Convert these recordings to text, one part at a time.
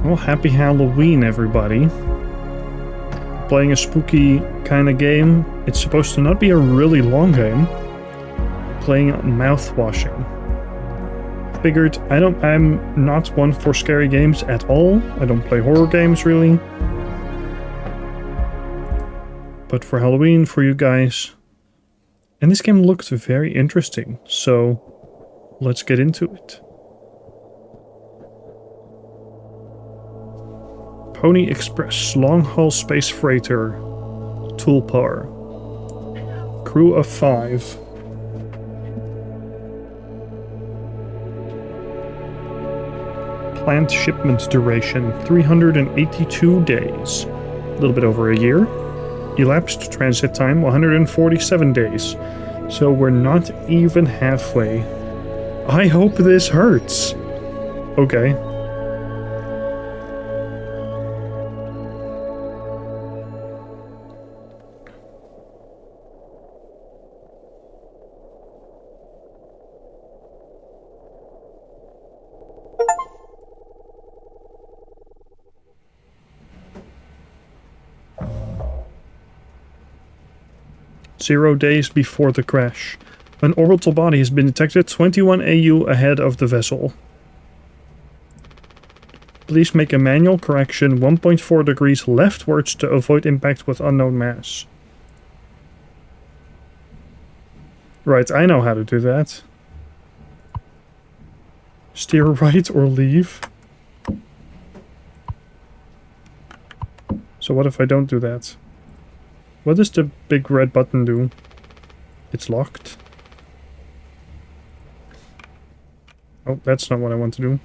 Well, happy Halloween, everybody. Playing a spooky kind of game. It's supposed to not be a really long game. Playing Mouthwashing. Figured I'm not one for scary games at all. I don't play horror games really. But for Halloween, for you guys. And this game looked very interesting, so let's get into it. Pony Express, long-haul space freighter, Tulpar. Crew of 5. Planned shipment duration, 382 days. A little bit over a year. Elapsed transit time, 147 days. So we're not even halfway. I hope this hurts. Okay. Zero days before the crash. An orbital body has been detected 21 AU ahead of the vessel. Please make a manual correction 1.4 degrees leftwards to avoid impact with unknown mass. Right, I know how to do that. Steer right or leave. So what if I don't do that? What does the big red button do? It's locked. Oh, that's not what I want to do.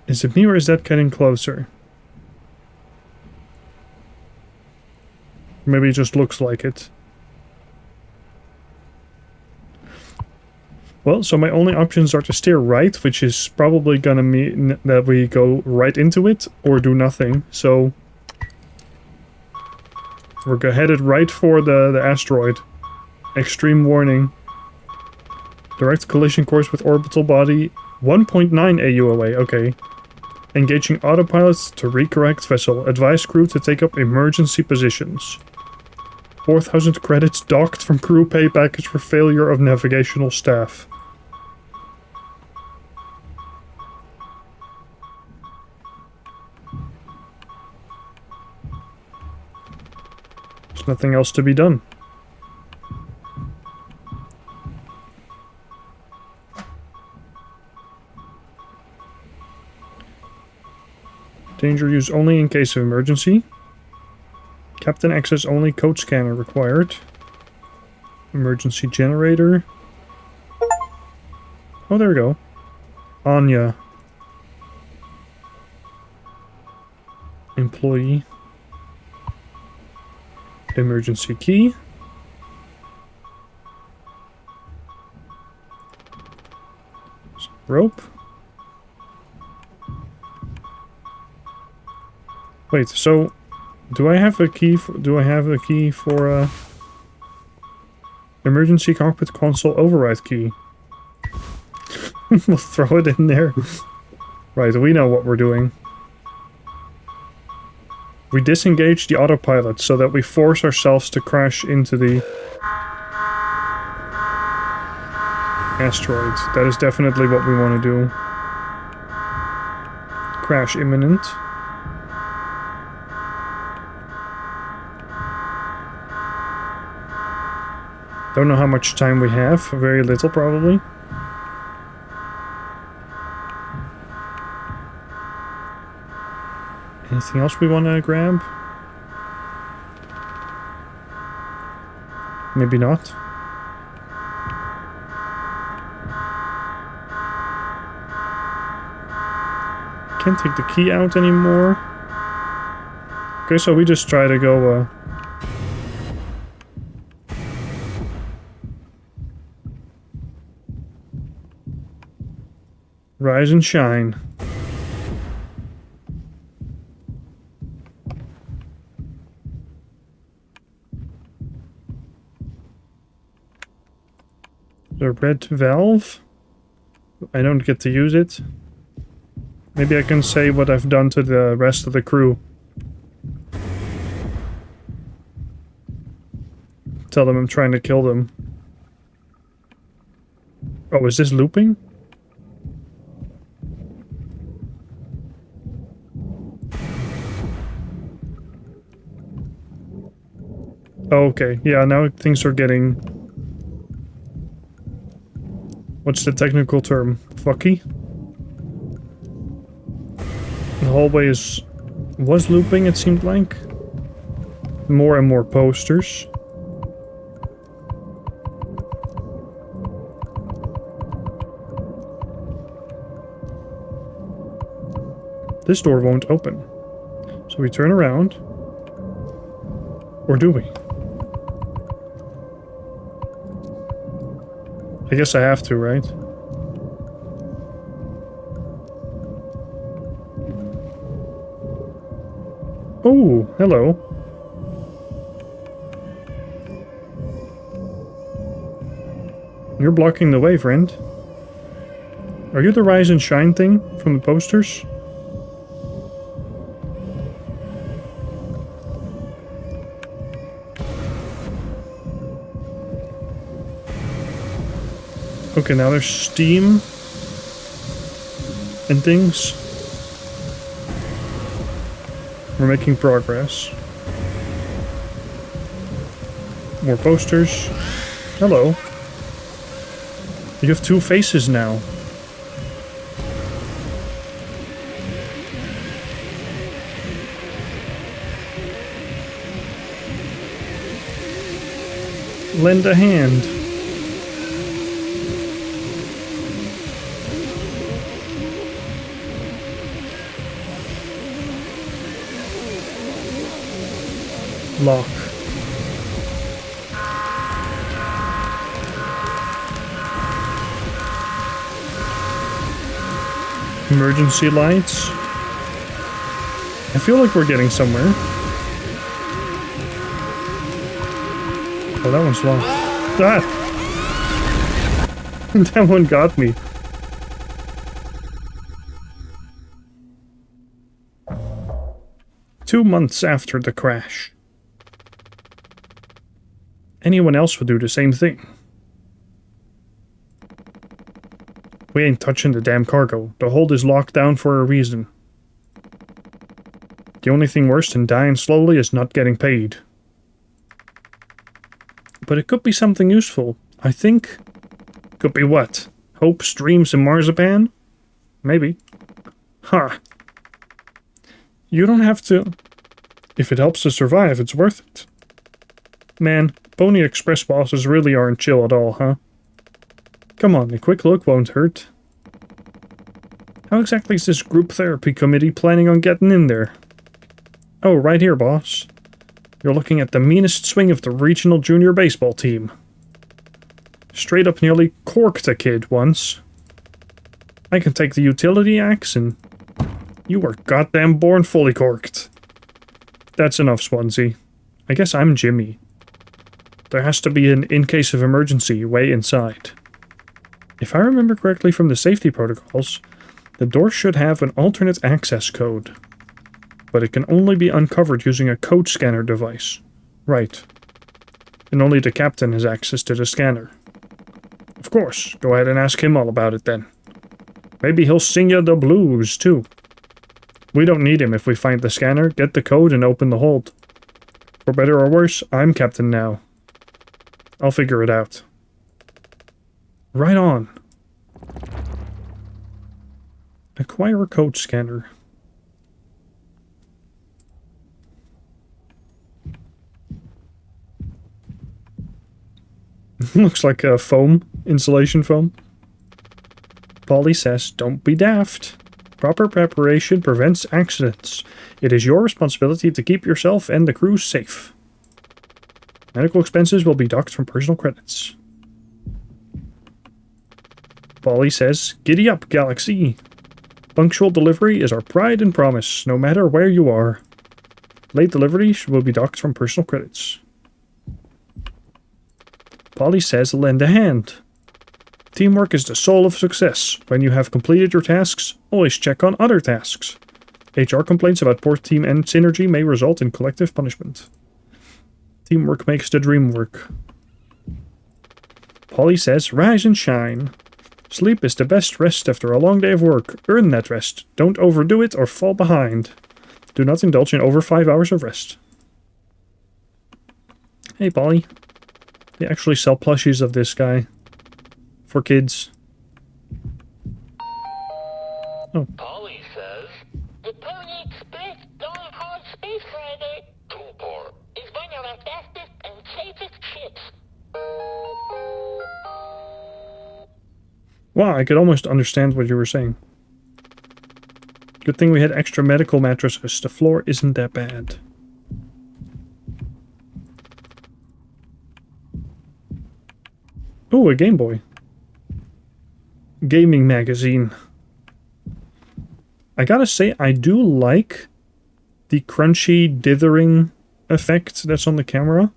Is it me or is that getting closer? Maybe it just looks like it. Well, so my only options are to steer right, which is probably gonna mean that we go right into it, or do nothing, so... We're headed right for the asteroid. Extreme warning. Direct collision course with orbital body, 1.9 AU away, okay. Engaging autopilots to recorrect vessel. Advise crew to take up emergency positions. 4,000 credits docked from crew pay package for failure of navigational staff. There's nothing else to be done. Danger use only in case of emergency. Captain access only, code scanner required. Emergency generator. Oh, there we go. Anya. Employee. Emergency key. Rope. Wait, so do I have a key for emergency cockpit console override key? We'll throw it in there. Right, we know what we're doing. We disengage the autopilot so that we force ourselves to crash into the asteroid. That is definitely what we want to do. Crash imminent. Don't know how much time we have. Very little, probably. Anything else we want to grab? Maybe not. Can't take the key out anymore. Okay, so we just try to go, rise and shine. The red valve. I don't get to use it. Maybe I can say what I've done to the rest of the crew. Tell them I'm trying to kill them. Oh, is this looping? Oh, okay. Yeah, now things are getting... What's the technical term? Fucky? The hallway was looping, it seemed like. More and more posters. This door won't open. So we turn around. Or do we? I guess I have to, right? Oh, hello. You're blocking the way, friend. Are you the rise and shine thing from the posters? Okay, now there's steam and things. We're making progress. More posters. Hello. You have two faces now. Lend a hand. Lock. Emergency lights. I feel like we're getting somewhere. Oh, that one's locked. Ah! That one got me. Two months after the crash. Anyone else would do the same thing. We ain't touching the damn cargo. The hold is locked down for a reason. The only thing worse than dying slowly is not getting paid. But it could be something useful. I think. Could be what? Hopes, dreams, and marzipan? Maybe. Huh. You don't have to... If it helps to survive, it's worth it. Man, Pony Express bosses really aren't chill at all, huh? Come on, a quick look won't hurt. How exactly is this group therapy committee planning on getting in there? Oh, right here, boss. You're looking at the meanest swing of the regional junior baseball team. Straight up nearly corked a kid once. I can take the utility axe and... You were goddamn born fully corked. That's enough, Swansea. I guess I'm Jimmy. There has to be an in case of emergency way inside. If I remember correctly from the safety protocols, the door should have an alternate access code. But it can only be uncovered using a code scanner device. Right. And only the captain has access to the scanner. Of course, go ahead and ask him all about it then. Maybe he'll sing you the blues, too. We don't need him if we find the scanner, get the code, and open the hold. For better or worse, I'm captain now. I'll figure it out. Right on. Acquire a code scanner. Looks like a foam, insulation foam. Polly says, don't be daft. Proper preparation prevents accidents. It is your responsibility to keep yourself and the crew safe. Medical expenses will be docked from personal credits. Polly says, giddy up, Galaxy. Punctual delivery is our pride and promise, no matter where you are. Late delivery will be docked from personal credits. Polly says, lend a hand. Teamwork is the soul of success. When you have completed your tasks, always check on other tasks. HR complaints about poor team and synergy may result in collective punishment. Teamwork makes the dream work. Polly says, rise and shine. Sleep is the best rest after a long day of work. Earn that rest. Don't overdo it or fall behind. Do not indulge in over 5 hours of rest. Hey, Polly. They actually sell plushies of this guy. For kids. Oh. Polly says, the Pony Express Dawn Hard Space Rider Cooper is one of our fastest and safest ships. Wow, I could almost understand what you were saying. Good thing we had extra medical mattresses. The floor isn't that bad. Ooh, a Game Boy. Gaming magazine. I gotta say, I do like the crunchy dithering effect that's on the camera.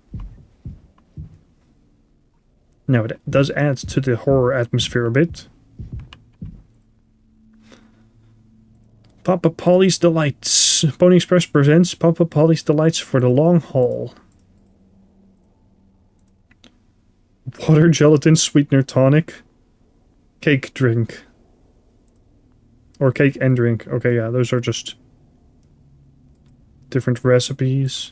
Now, it does add to the horror atmosphere a bit. Papa Polly's Delights. Pony Express presents Papa Polly's Delights for the long haul. Water gelatin sweetener tonic. Cake drink. Or cake and drink. Okay, yeah, those are just different recipes.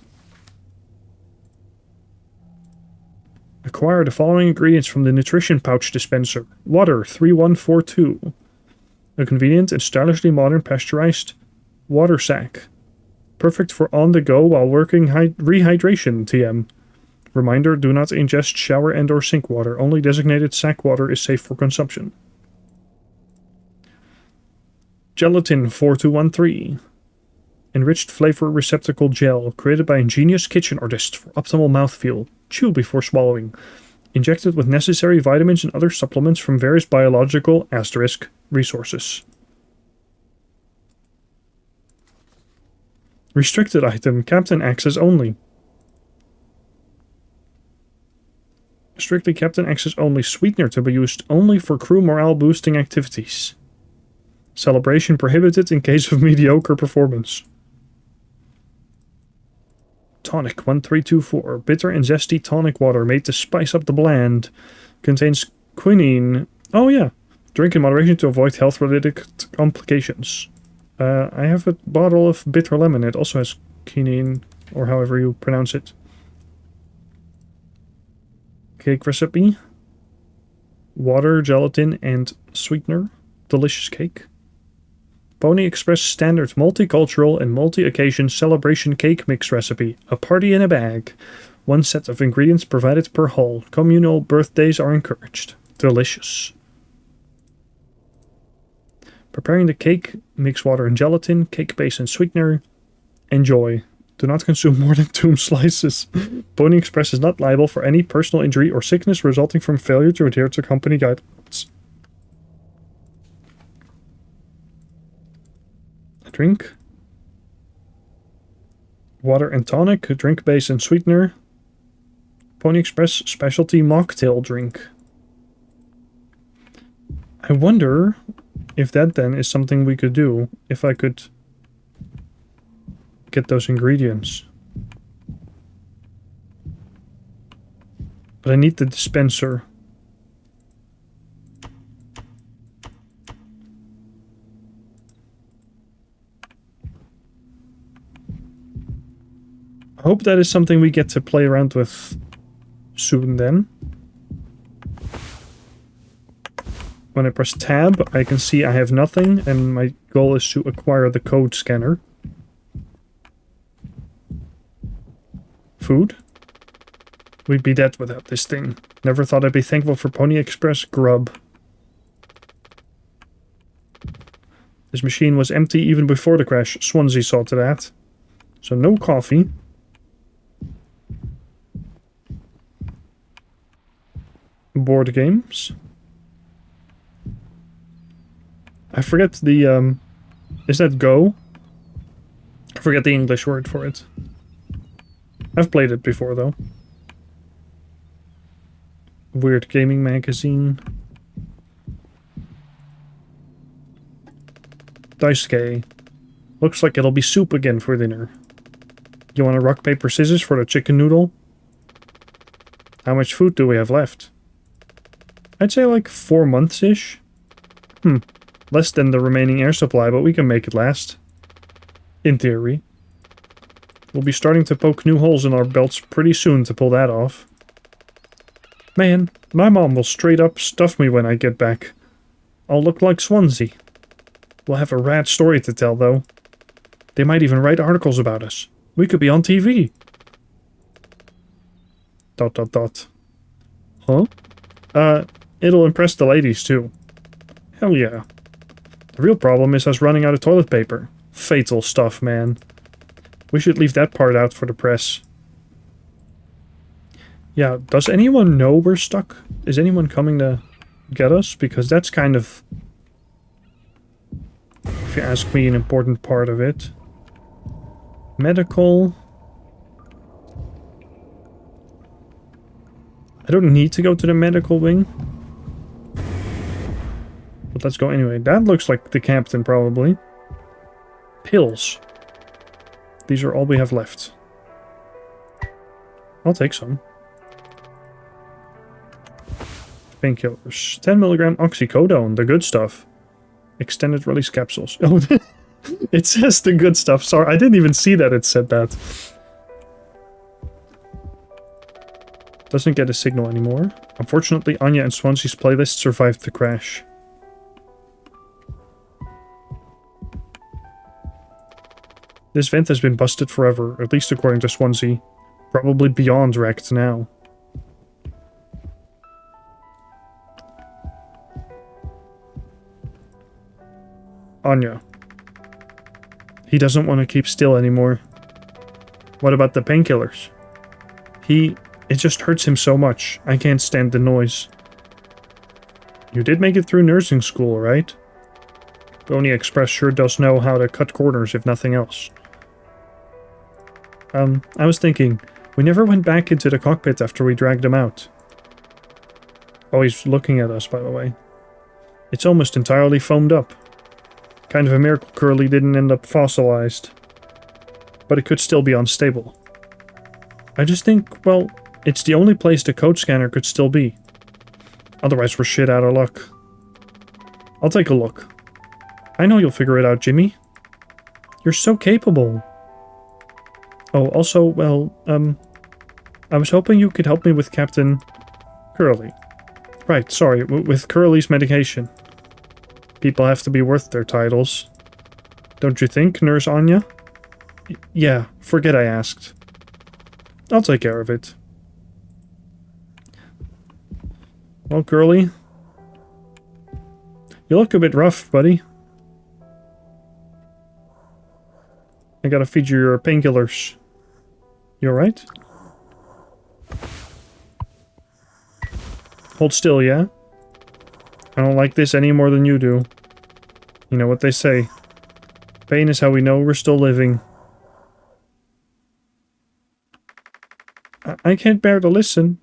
Acquire the following ingredients from the nutrition pouch dispenser. Water 3142. A convenient and stylishly modern pasteurized water sack. Perfect for on the go while working rehydration, TM. Reminder, do not ingest shower and or sink water. Only designated sack water is safe for consumption. Gelatin 4213. Enriched flavor receptacle gel created by ingenious kitchen artists for optimal mouthfeel. Chew before swallowing. Injected with necessary vitamins and other supplements from various biological resources. Restricted item. Captain access only. Strictly captain access only. Sweetener to be used only for crew morale boosting activities. Celebration prohibited in case of mediocre performance. Tonic 1324. Bitter and zesty tonic water made to spice up the bland. Contains quinine. Oh yeah. Drink in moderation to avoid health-related complications. I have a bottle of bitter lemon. It also has quinine, or however you pronounce it. Cake recipe. Water, gelatin, and sweetener. Delicious cake. Pony Express standard multicultural and multi-occasion celebration cake mix recipe. A party in a bag. One set of ingredients provided per haul. Communal birthdays are encouraged. Delicious. Preparing the cake. Mix water and gelatin. Cake base and sweetener. Enjoy. Do not consume more than 2 slices. Pony Express is not liable for any personal injury or sickness resulting from failure to adhere to company guidelines. Drink. Water and tonic. Drink base and sweetener. Pony Express specialty mocktail drink. I wonder if that then is something we could do. If I could get those ingredients. But I need the dispenser. I hope that is something we get to play around with soon then. When I press tab, I can see I have nothing, and my goal is to acquire the code scanner. Food? We'd be dead without this thing. Never thought I'd be thankful for Pony Express grub. This machine was empty even before the crash. Swansea saw to that. So no coffee. Board games. I forget the, is that Go? I forget the English word for it. I've played it before, though. Weird gaming magazine. Daisuke. Looks like it'll be soup again for dinner. You want a rock, paper, scissors for the chicken noodle? How much food do we have left? I'd say like 4 months-ish. Less than the remaining air supply, but we can make it last. In theory. We'll be starting to poke new holes in our belts pretty soon to pull that off. Man, my mom will straight up stuff me when I get back. I'll look like Swansea. We'll have a rad story to tell, though. They might even write articles about us. We could be on TV. ... Huh? It'll impress the ladies, too. Hell yeah. The real problem is us running out of toilet paper. Fatal stuff, man. We should leave that part out for the press. Yeah, does anyone know we're stuck? Is anyone coming to get us? Because that's kind of, if you ask me, an important part of it. Medical. I don't need to go to the medical wing. But let's go anyway. That looks like the captain, probably. Pills. These are all we have left. I'll take some. Painkillers. 10 milligram oxycodone, the good stuff. Extended release capsules. Oh, it says the good stuff. Sorry, I didn't even see that it said that. Doesn't get a signal anymore. Unfortunately, Anya and Swansea's playlist survived the crash. This vent has been busted forever, at least according to Swansea. Probably beyond wrecked now. Anya. He doesn't want to keep still anymore. What about the painkillers? It just hurts him so much. I can't stand the noise. You did make it through nursing school, right? Pony Express sure does know how to cut corners, if nothing else. I was thinking, we never went back into the cockpit after we dragged him out. Oh, he's looking at us, by the way. It's almost entirely foamed up. Kind of a miracle Curly didn't end up fossilized. But it could still be unstable. I just think, well, it's the only place the code scanner could still be. Otherwise we're shit out of luck. I'll take a look. I know you'll figure it out, Jimmy. You're so capable. Oh, also, well, I was hoping you could help me with Captain Curly. Right, sorry, with Curly's medication. People have to be worth their titles. Don't you think, Nurse Anya? Yeah, forget I asked. I'll take care of it. Well, Curly, you look a bit rough, buddy. I gotta feed you your painkillers. You alright? Hold still, yeah? I don't like this any more than you do. You know what they say. Pain is how we know we're still living. I can't bear to listen.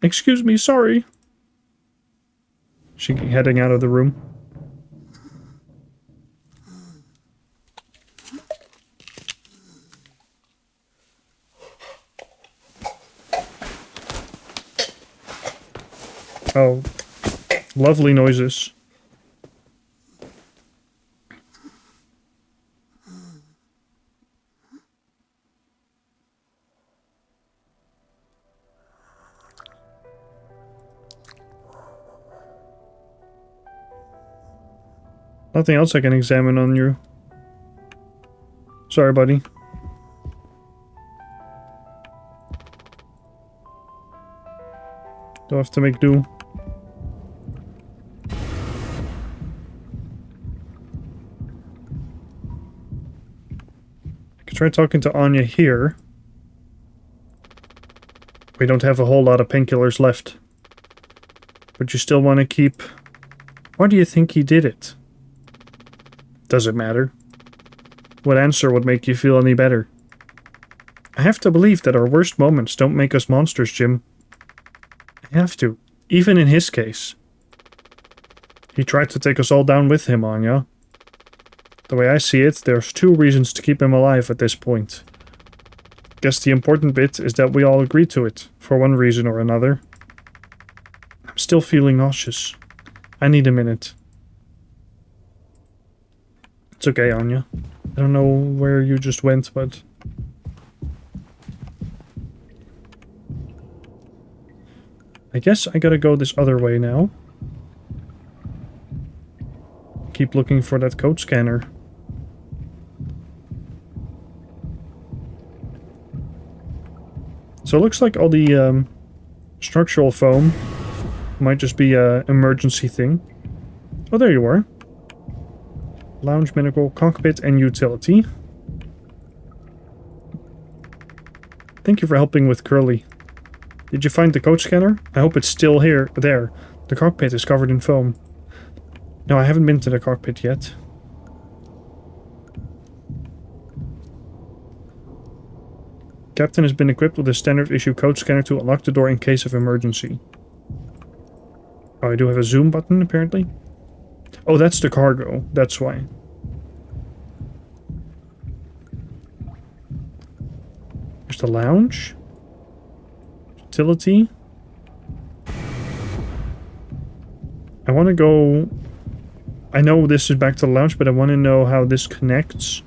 Excuse me, sorry. She heading out of the room. Oh, lovely noises. Nothing else I can examine on you. Sorry, buddy. Don't have to make do. I could try talking to Anya here. We don't have a whole lot of painkillers left. But you still want to keep... Why do you think he did it? Does it matter? What answer would make you feel any better? I have to believe that our worst moments don't make us monsters, Jim. I have to. Even in his case. He tried to take us all down with him, Anya. The way I see it, there's 2 reasons to keep him alive at this point. Guess the important bit is that we all agree to it, for one reason or another. I'm still feeling nauseous. I need a minute. It's okay, Anya. I don't know where you just went, but... I guess I gotta go this other way now. Keep looking for that code scanner. So it looks like all the structural foam might just be an emergency thing. Oh, there you are. Lounge, medical, cockpit, and utility. Thank you for helping with Curly. Did you find the code scanner? I hope it's still there. The cockpit is covered in foam. No, I haven't been to the cockpit yet. Captain has been equipped with a standard issue code scanner to unlock the door in case of emergency. Oh, I do have a zoom button, apparently. Oh, that's the cargo. That's why. There's the lounge. Utility. I want to go... I know this is back to the lounge, but I want to know how this connects.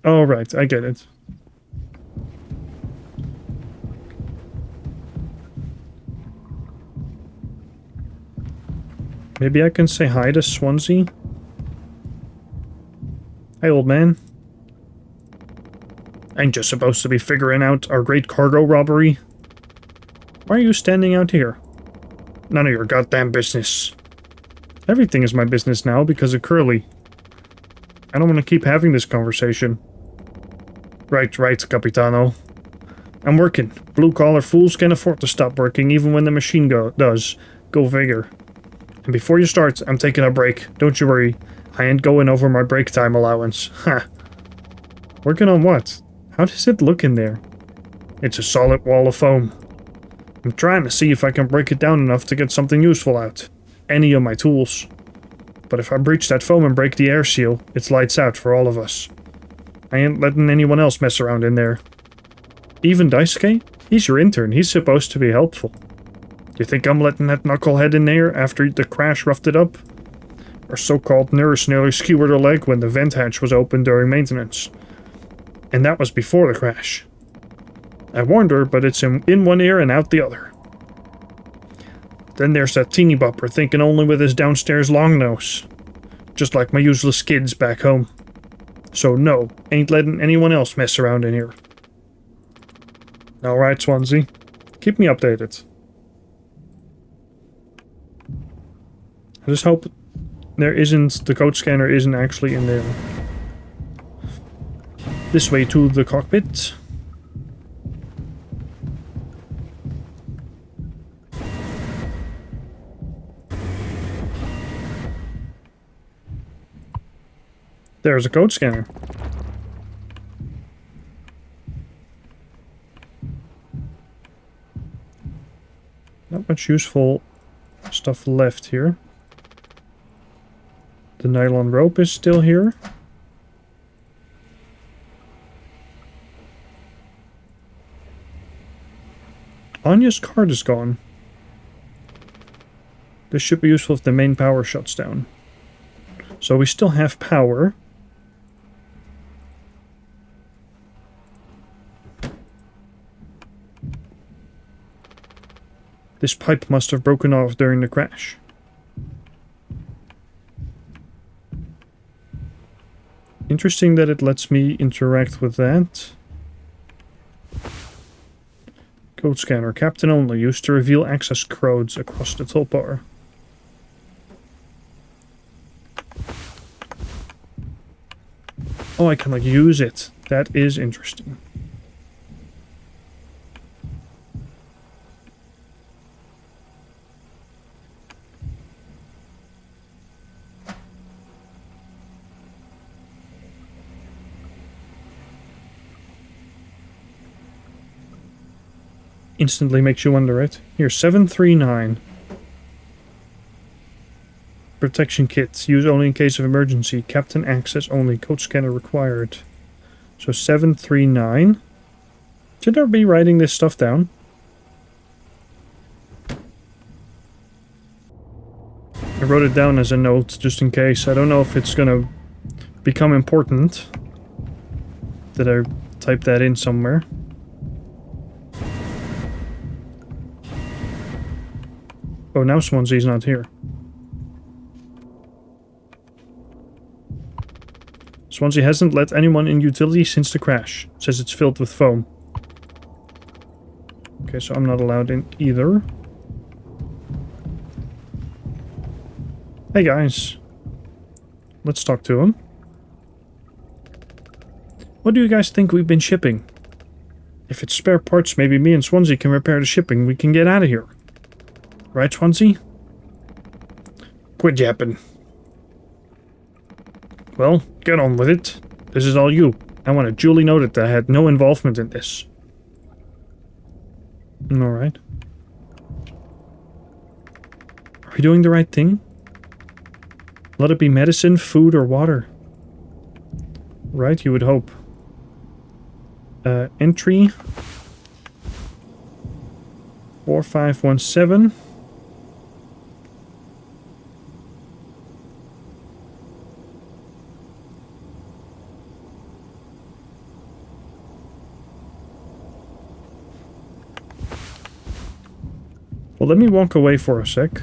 Oh, right, I get it. Maybe I can say hi to Swansea? Hey, old man. I'm just supposed to be figuring out our great cargo robbery. Why are you standing out here? None of your goddamn business. Everything is my business now because of Curly. I don't want to keep having this conversation. Right, Capitano. I'm working. Blue-collar fools can't afford to stop working even when the machine does. Go figure. And before you start, I'm taking a break. Don't you worry. I ain't going over my break time allowance. Ha. Working on what? How does it look in there? It's a solid wall of foam. I'm trying to see if I can break it down enough to get something useful out. Any of my tools. But if I breach that foam and break the air seal, it's lights out for all of us. I ain't letting anyone else mess around in there. Even Daisuke? He's your intern. He's supposed to be helpful. You think I'm letting that knucklehead in there after the crash roughed it up? Our so-called nurse nearly skewered her leg when the vent hatch was opened during maintenance. And that was before the crash. I warned her, but it's in one ear and out the other. Then there's that teeny bopper thinking only with his downstairs long nose. Just like my useless kids back home. So no, ain't letting anyone else mess around in here. Alright, Swansea. Keep me updated. I just hope the code scanner isn't actually in there. This way to the cockpit. There's a code scanner. Not much useful stuff left here. The nylon rope is still here. Anya's card is gone. This should be useful if the main power shuts down. So we still have power. This pipe must have broken off during the crash. Interesting that it lets me interact with that. Code scanner, captain only, used to reveal access codes across the toolbar. Oh, I can like use it. That is interesting. Instantly makes you wonder, right? Here, 739. protection kit. Use only in case of emergency. Captain access only. Code scanner required. So 739. Should I be writing this stuff down? I wrote it down as a note, just in case. I don't know if it's gonna become important. Did I type that in somewhere? Oh, now Swansea's not here. Swansea hasn't let anyone in utility since the crash. Says it's filled with foam. Okay, so I'm not allowed in either. Hey guys. Let's talk to him. What do you guys think we've been shipping? If it's spare parts, maybe me and Swansea can repair the shipping. We can get out of here. Right, Swansea? Quit yapping. Well, get on with it. This is all you. I want it duly noted that I had no involvement in this. Alright. Are we doing the right thing? Let it be medicine, food, or water. Right, you would hope. Entry 4517. Well, let me walk away for a sec.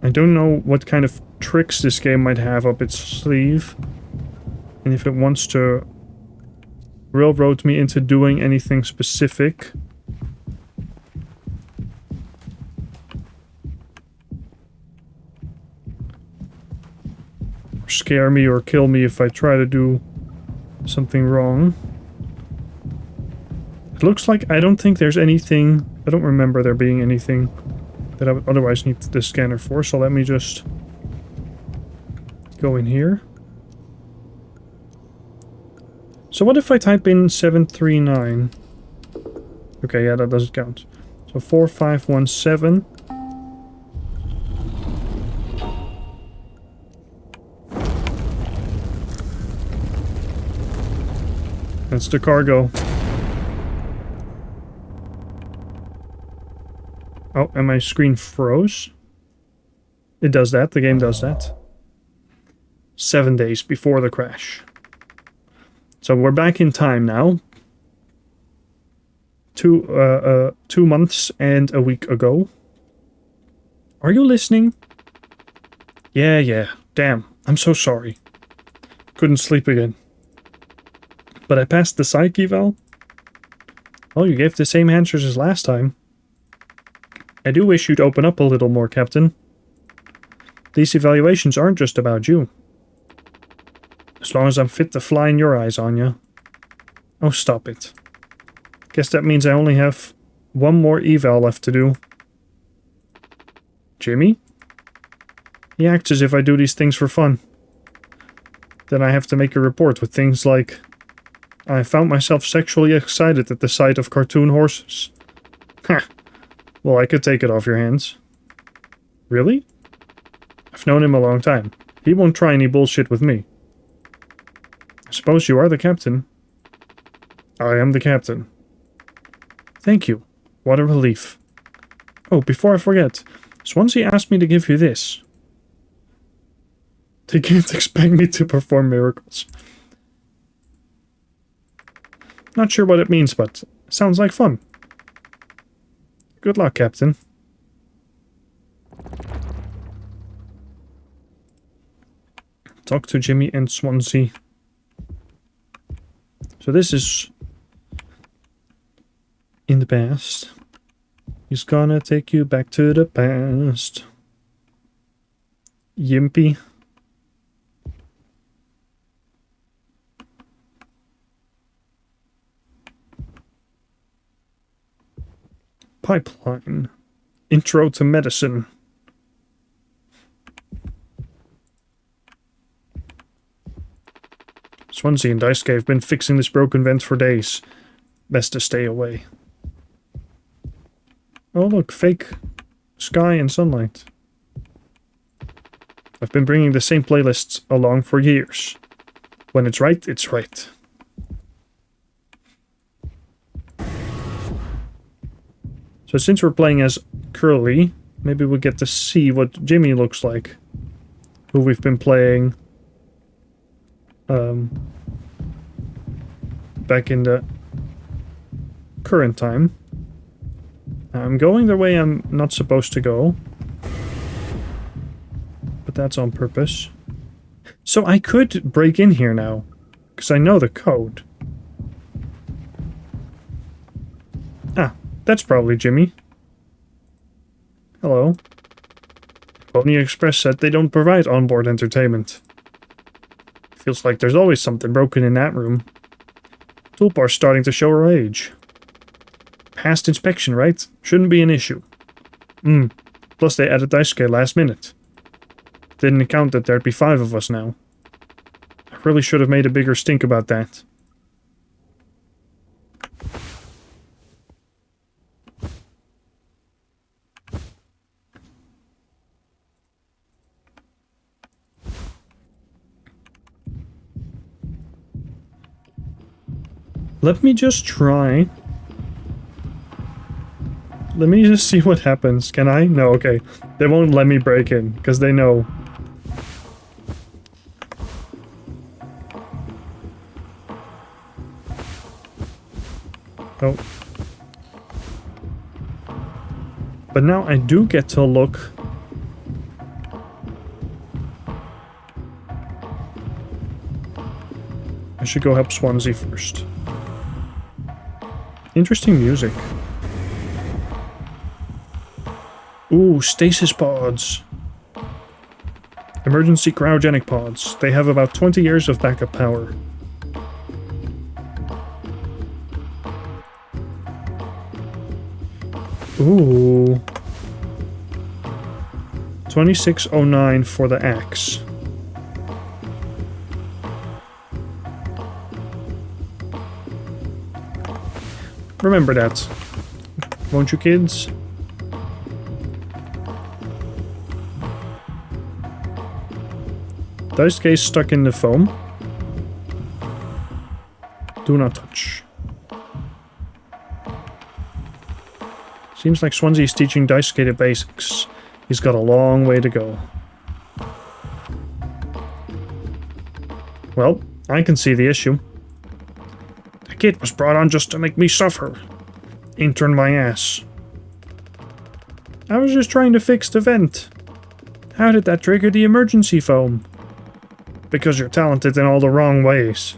I don't know what kind of tricks this game might have up its sleeve. And if it wants to railroad me into doing anything specific. Or scare me or kill me if I try to do something wrong. It looks like I don't think there's anything... I don't remember there being anything that I would otherwise need the scanner for, so let me just go in here. So what if I type in 739? Okay, yeah, that doesn't count. So 4517. That's the cargo. Oh, and my screen froze. It does that, the game does that. 7 days before the crash. So we're back in time now. 2 months and a week ago. Are you listening? Yeah. Damn, I'm so sorry. Couldn't sleep again. But I passed the psych eval. Oh, you gave the same answers as last time. I do wish you'd open up a little more, Captain. These evaluations aren't just about you. As long as I'm fit to fly in your eyes, Anya. Oh, stop it. Guess that means I only have one more eval left to do. Jimmy? He acts as if I do these things for fun. Then I have to make a report with things like... I found myself sexually excited at the sight of cartoon horses. Ha! Well, I could take it off your hands. Really? I've known him a long time. He won't try any bullshit with me. I suppose you are the captain. I am the captain. Thank you. What a relief. Oh, before I forget, Swansea asked me to give you this. They can't expect me to perform miracles. Not sure what it means, but sounds like fun. Good luck, Captain. Talk to Jimmy and Swansea. So this is in the past. He's gonna take you back to the past. Yimpy. Pipeline. Intro to medicine. Swansea and Daisuke have been fixing this broken vent for days. Best to stay away. Oh look, fake sky and sunlight. I've been bringing the same playlists along for years. When it's right, it's right. So since we're playing as Curly, maybe we'll get to see what Jimmy looks like. Who we've been playing back in the current time. I'm going the way I'm not supposed to go. But that's on purpose. So I could break in here now, because I know the code. Ah, that's probably Jimmy. Hello. Pony Express said they don't provide onboard entertainment. Feels like there's always something broken in that room. Toolbar's starting to show her age. Past inspection, right? Shouldn't be an issue. Plus they added Daisuke last minute. Didn't account that there'd be 5 of us now. I really should have made a bigger stink about that. Let me just try. Let me just see what happens. Can I? No, okay. They won't let me break in, because they know. Oh. But now I do get to look. I should go help Swansea first. Interesting music. Ooh, stasis pods. Emergency cryogenic pods. They have about 20 years of backup power. Ooh. 2609 for the axe. Remember that. Won't you, kids? Dice case stuck in the foam. Do not touch. Seems like Swansea's teaching Daisuke the basics. He's got a long way to go. Well, I can see the issue. The kid was brought on just to make me suffer. Intern my ass. I was just trying to fix the vent. How did that trigger the emergency foam? Because you're talented in all the wrong ways.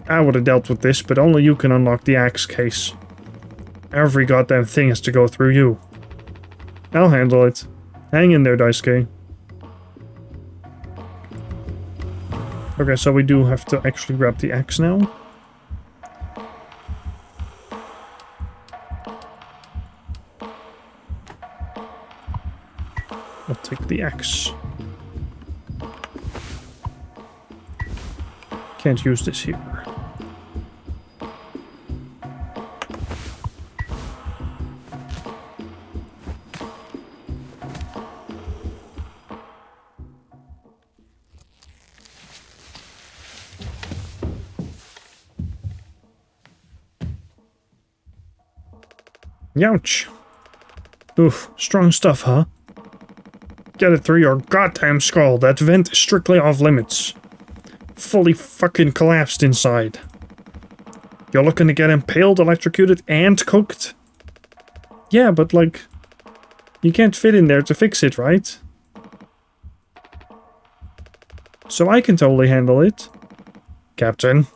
I would have dealt with this, but only you can unlock the axe case. Every goddamn thing has to go through you. I'll handle it. Hang in there, Daisuke. Okay, so we do have to actually grab the axe now. I'll take the axe. Can't use this here. Youch. Oof, strong stuff, huh? Get it through your goddamn skull. That vent is strictly off limits. Fully fucking collapsed inside. You're looking to get impaled, electrocuted, and cooked? Yeah, but like, you can't fit in there to fix it, right? So I can totally handle it. Captain,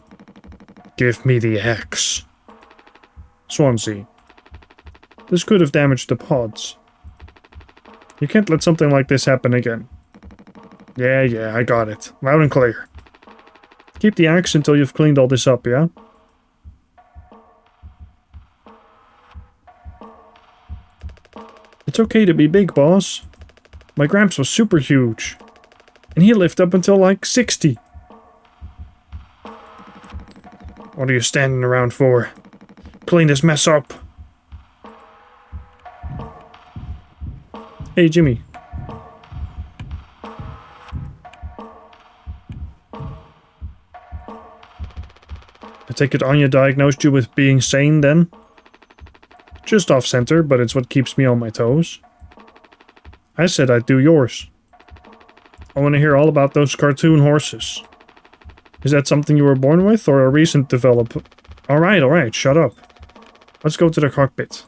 give me the axe. Swansea. This could have damaged the pods. You can't let something like this happen again. Yeah, I got it. Loud and clear. Keep the axe until you've cleaned all this up, yeah? It's okay to be big, boss. My Gramps was super huge. And he lived up until like 60. What are you standing around for? Clean this mess up. Hey, Jimmy. I take it Anya diagnosed you with being sane then? Just off-center, but it's what keeps me on my toes. I said I'd do yours. I want to hear all about those cartoon horses. Is that something you were born with, or a recent develop? Alright, shut up. Let's go to the cockpit.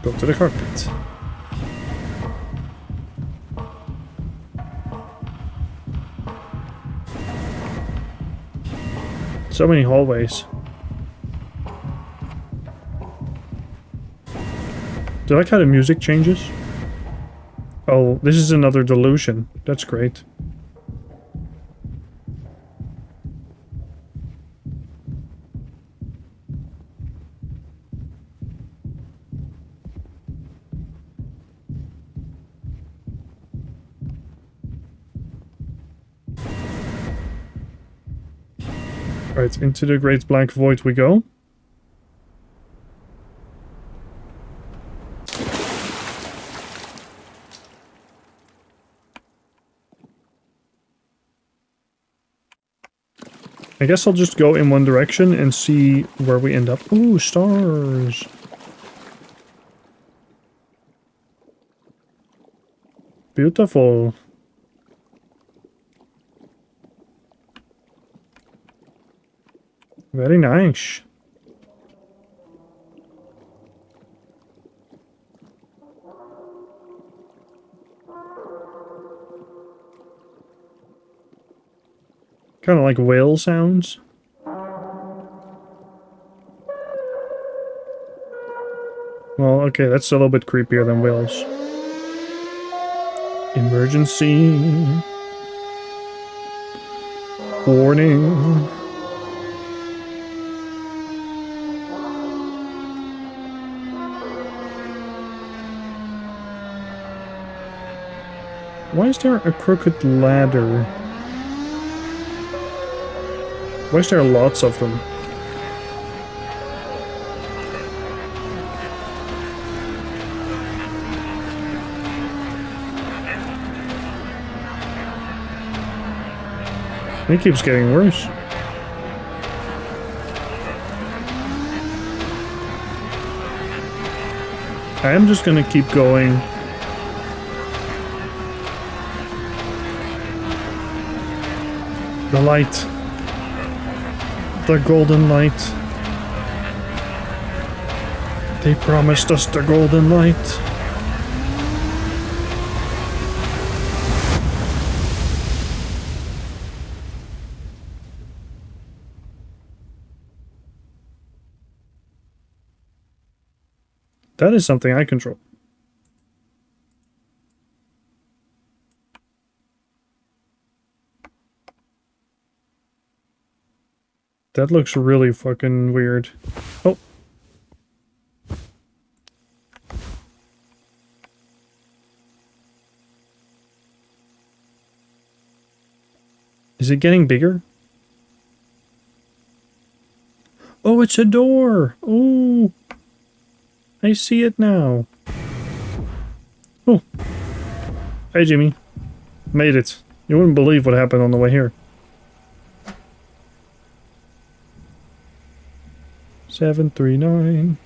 Go to the cockpit. So many hallways. Do you like how the music changes? Oh, this is another delusion. That's great. Right, into the great black void we go. I guess I'll just go in one direction and see where we end up. Ooh, stars! Beautiful. Very nice. Kind of like whale sounds. Well, okay, that's a little bit creepier than whales. Emergency. Warning. Why is there a crooked ladder? Why is there lots of them? It keeps getting worse. I am just gonna keep going. The light. The golden light. They promised us the golden light. That is something I control. That looks really fucking weird. Oh. Is it getting bigger? Oh, it's a door! Oh! I see it now. Oh. Hey, Jimmy. Made it. You wouldn't believe what happened on the way here. 739.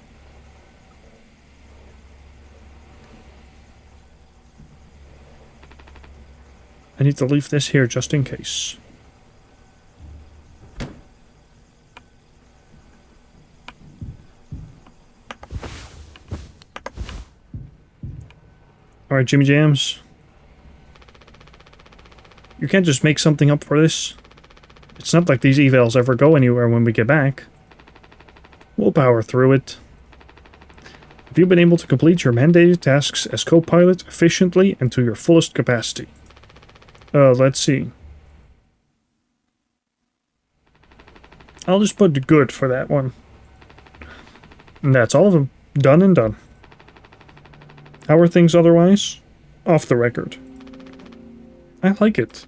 I need to leave this here just in case. Alright, Jimmy Jams. You can't just make something up for this. It's not like these evals ever go anywhere when we get back. We'll power through it. Have you been able to complete your mandated tasks as co-pilot efficiently and to your fullest capacity? Let's see. I'll just put good for that one. And that's all of them. Done and done. How are things otherwise? Off the record. I like it.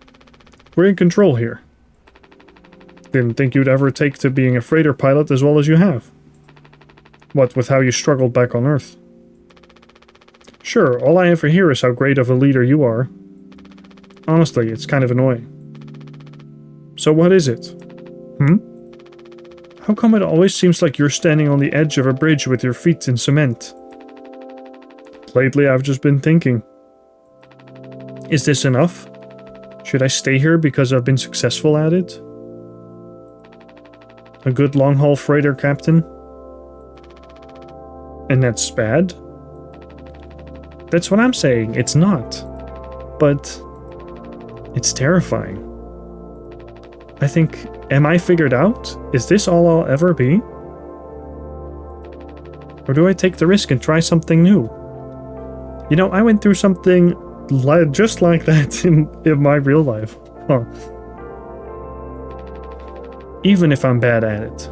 We're in control here. Didn't think you'd ever take to being a freighter pilot as well as you have. What with how you struggled back on Earth. Sure, all I ever hear is how great of a leader you are. Honestly, it's kind of annoying. So what is it? How come it always seems like you're standing on the edge of a bridge with your feet in cement? Lately, I've just been thinking. Is this enough? Should I stay here because I've been successful at it? A good long-haul freighter captain? And that's bad? That's what I'm saying, it's not. But it's terrifying. I think, am I figured out? Is this all I'll ever be? Or do I take the risk and try something new? You know, I went through something just like that in my real life. Huh. Even if I'm bad at it.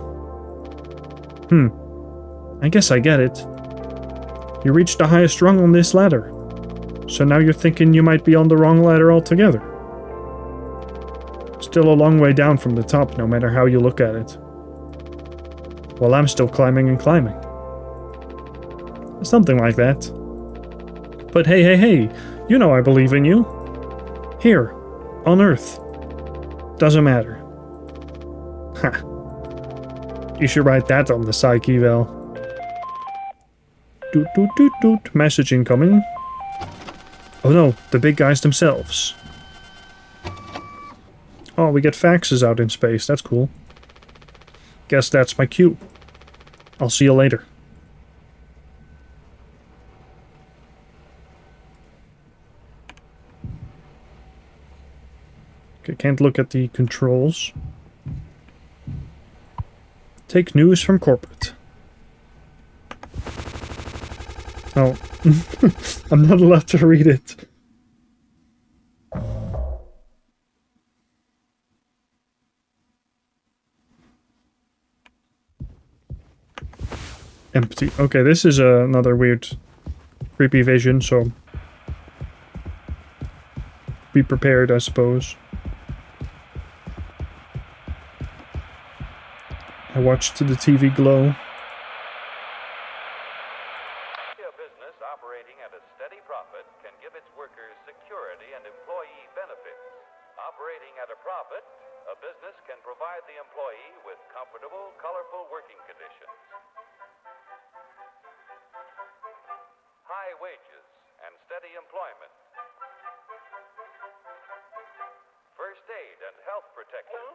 I guess I get it. You reached the highest rung on this ladder. So now you're thinking you might be on the wrong ladder altogether. Still a long way down from the top, no matter how you look at it. While I'm still climbing and climbing. Something like that. But hey, you know I believe in you. Here, on Earth. Doesn't matter. Ha. You should write that on the psych eval. Doot doot doot doot. Message incoming. Oh no, the big guys themselves. Oh, we get faxes out in space. That's cool. Guess that's my cue. I'll see you later. Okay, can't look at the controls. Take news from corporate. Oh. I'm not allowed to read it. Empty. Okay, this is another weird, creepy vision, so be prepared, I suppose. I watched the TV glow. A business operating at a steady profit can give its workers security and employee benefits. Operating at a profit, a business can provide the employee with comfortable, colorful working conditions. High wages and steady employment. First aid and health protection.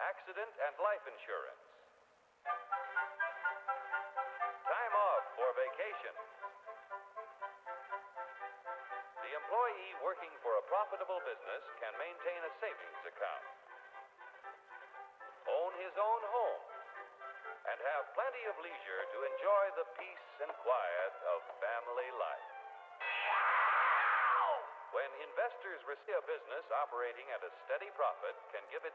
Accident and life insurance. Time off for vacation. The employee working for a profitable business can maintain a savings account, own his own home, and have plenty of leisure to enjoy the peace and quiet of family life. When investors receive a business operating at a steady profit can give its...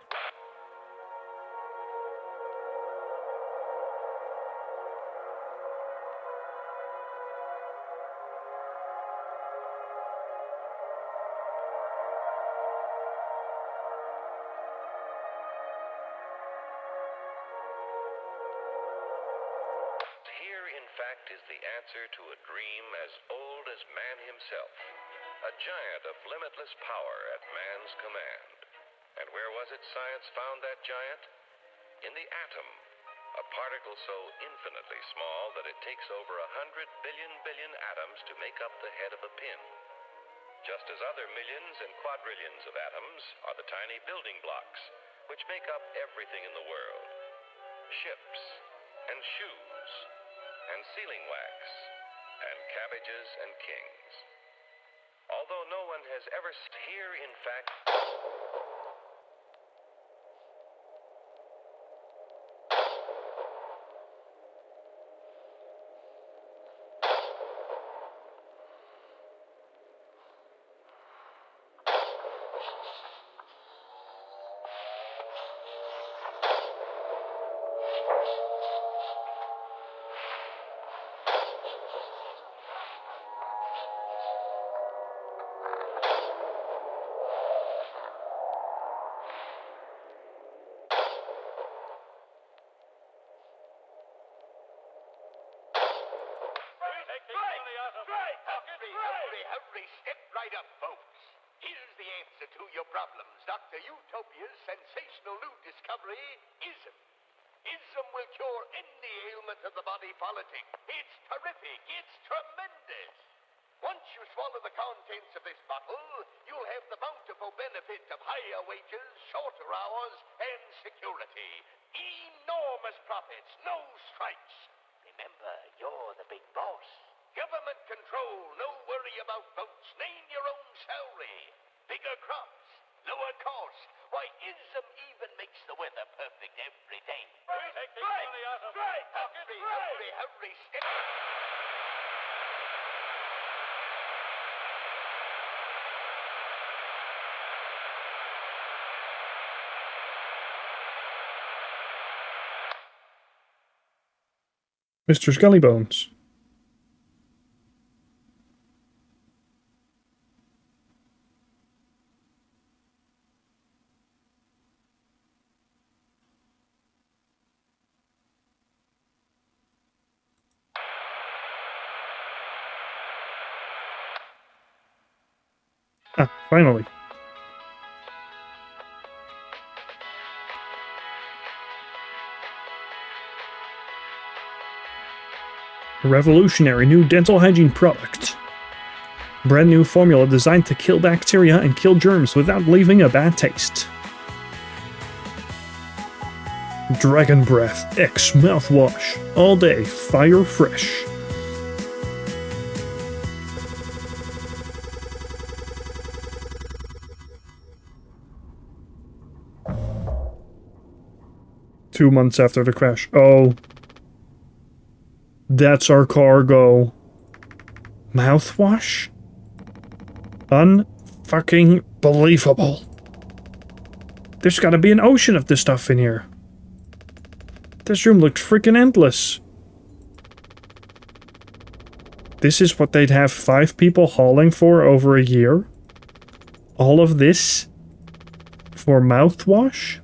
Here, in fact, is the answer to a dream as old as man himself. A giant of limitless power at man's command. And where was it science found that giant? In the atom, a particle so infinitely small that it takes over 100 billion atoms to make up the head of a pin. Just as other millions and quadrillions of atoms are the tiny building blocks which make up everything in the world. Ships, and shoes, and sealing wax, and cabbages and kings. Although no one has ever here, in fact... Strike! Hurry, step right up, folks. Here's the answer to your problems. Dr. Utopia's sensational new discovery, ISM. ISM will cure any ailment of the body politic. It's terrific. It's tremendous. Once you swallow the contents of this bottle, you'll have the bountiful benefit of higher wages, shorter hours, and security. Enormous profits, no strikes. Remember, you're the big boss. Government control, no worry about votes. Name your own salary. Bigger crops, lower cost. Why, ISM even makes the weather perfect every day. Take the money out of Strike! Hurry, step... Mr. Skellybones. Ah, finally. A revolutionary new dental hygiene product. Brand new formula designed to kill bacteria and kill germs without leaving a bad taste. Dragon Breath X Mouthwash. All day, fire fresh. Two months after the crash. Oh. That's our cargo. Mouthwash? Unfucking believable. There's gotta be an ocean of this stuff in here. This room looked freaking endless. This is what they'd have 5 people hauling for over a year? All of this? For mouthwash?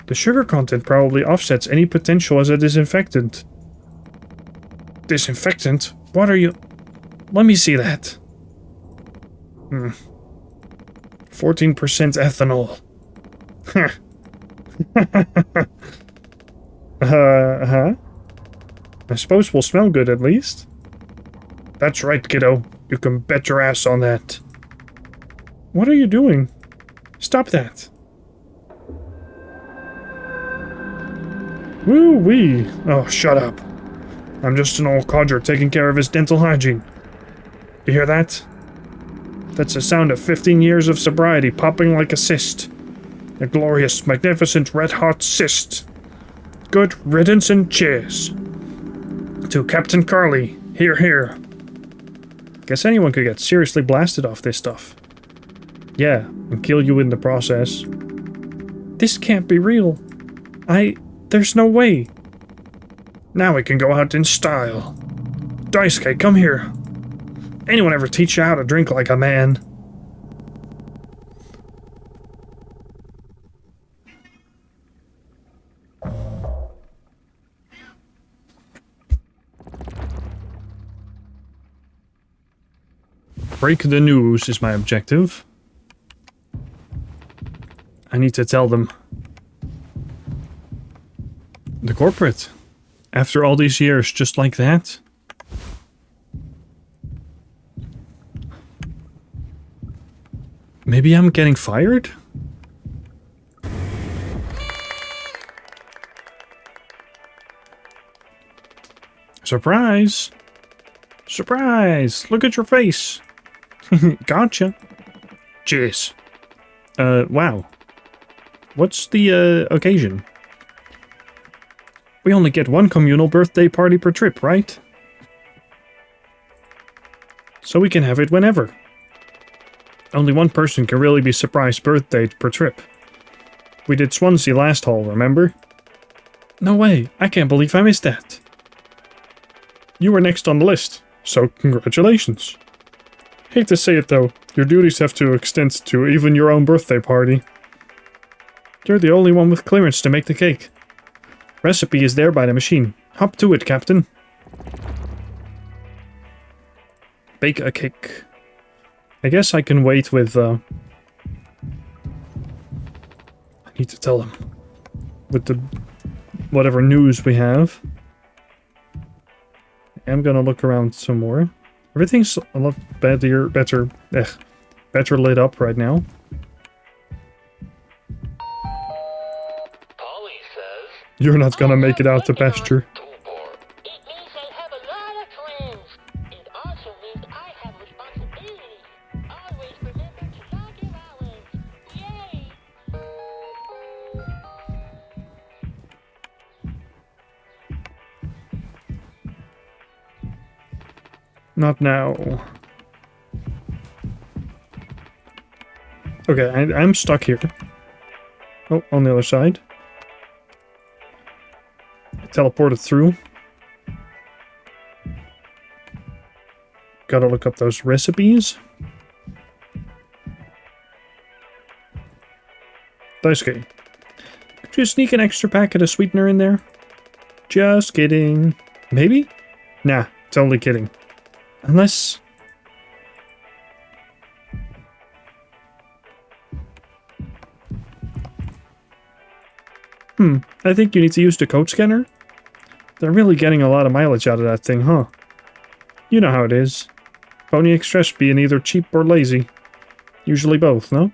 The sugar content probably offsets any potential as a disinfectant. Disinfectant? What are you... Let me see that. 14% ethanol. Huh? I suppose we'll smell good at least. That's right, kiddo. You can bet your ass on that. What are you doing? Stop that. Woo-wee. Oh, shut up. I'm just an old codger taking care of his dental hygiene. You hear that? That's the sound of 15 years of sobriety popping like a cyst. A glorious, magnificent, red-hot cyst. Good riddance and cheers. To Captain Carly, here, here. Guess anyone could get seriously blasted off this stuff. Yeah, and kill you in the process. This can't be real. There's no way. Now we can go out in style. Daisuke, come here. Anyone ever teach you how to drink like a man? Break the news is my objective. I need to tell them. The corporate. After all these years, just like that. Maybe I'm getting fired? Surprise! Surprise! Look at your face! Gotcha. Cheers. Wow. What's the, occasion? We only get one communal birthday party per trip, right? So we can have it whenever. Only one person can really be surprised birthday per trip. We did Swansea last haul, remember? No way, I can't believe I missed that. You were next on the list, so congratulations. Hate to say it though, your duties have to extend to even your own birthday party. You're the only one with clearance to make the cake. Recipe is there by the machine. Hop to it, Captain. Bake a cake. I guess I can wait with, I need to tell him. With the whatever news we have. I'm gonna look around some more. Everything's a lot better lit up right now. Polly says, You're not gonna make it out to pasture. it means I have a lot of friends. It also means I have responsibilities. Always remember to log your hours. Yay! Not now. Okay, I'm stuck here. Oh, on the other side. I teleported through. Gotta look up those recipes. Daisuke, could you sneak an extra packet of sweetener in there? Just kidding. Maybe? Nah, totally kidding. Unless... I think you need to use the code scanner. They're really getting a lot of mileage out of that thing, huh? You know how it is. Pony Express being either cheap or lazy. Usually both, no?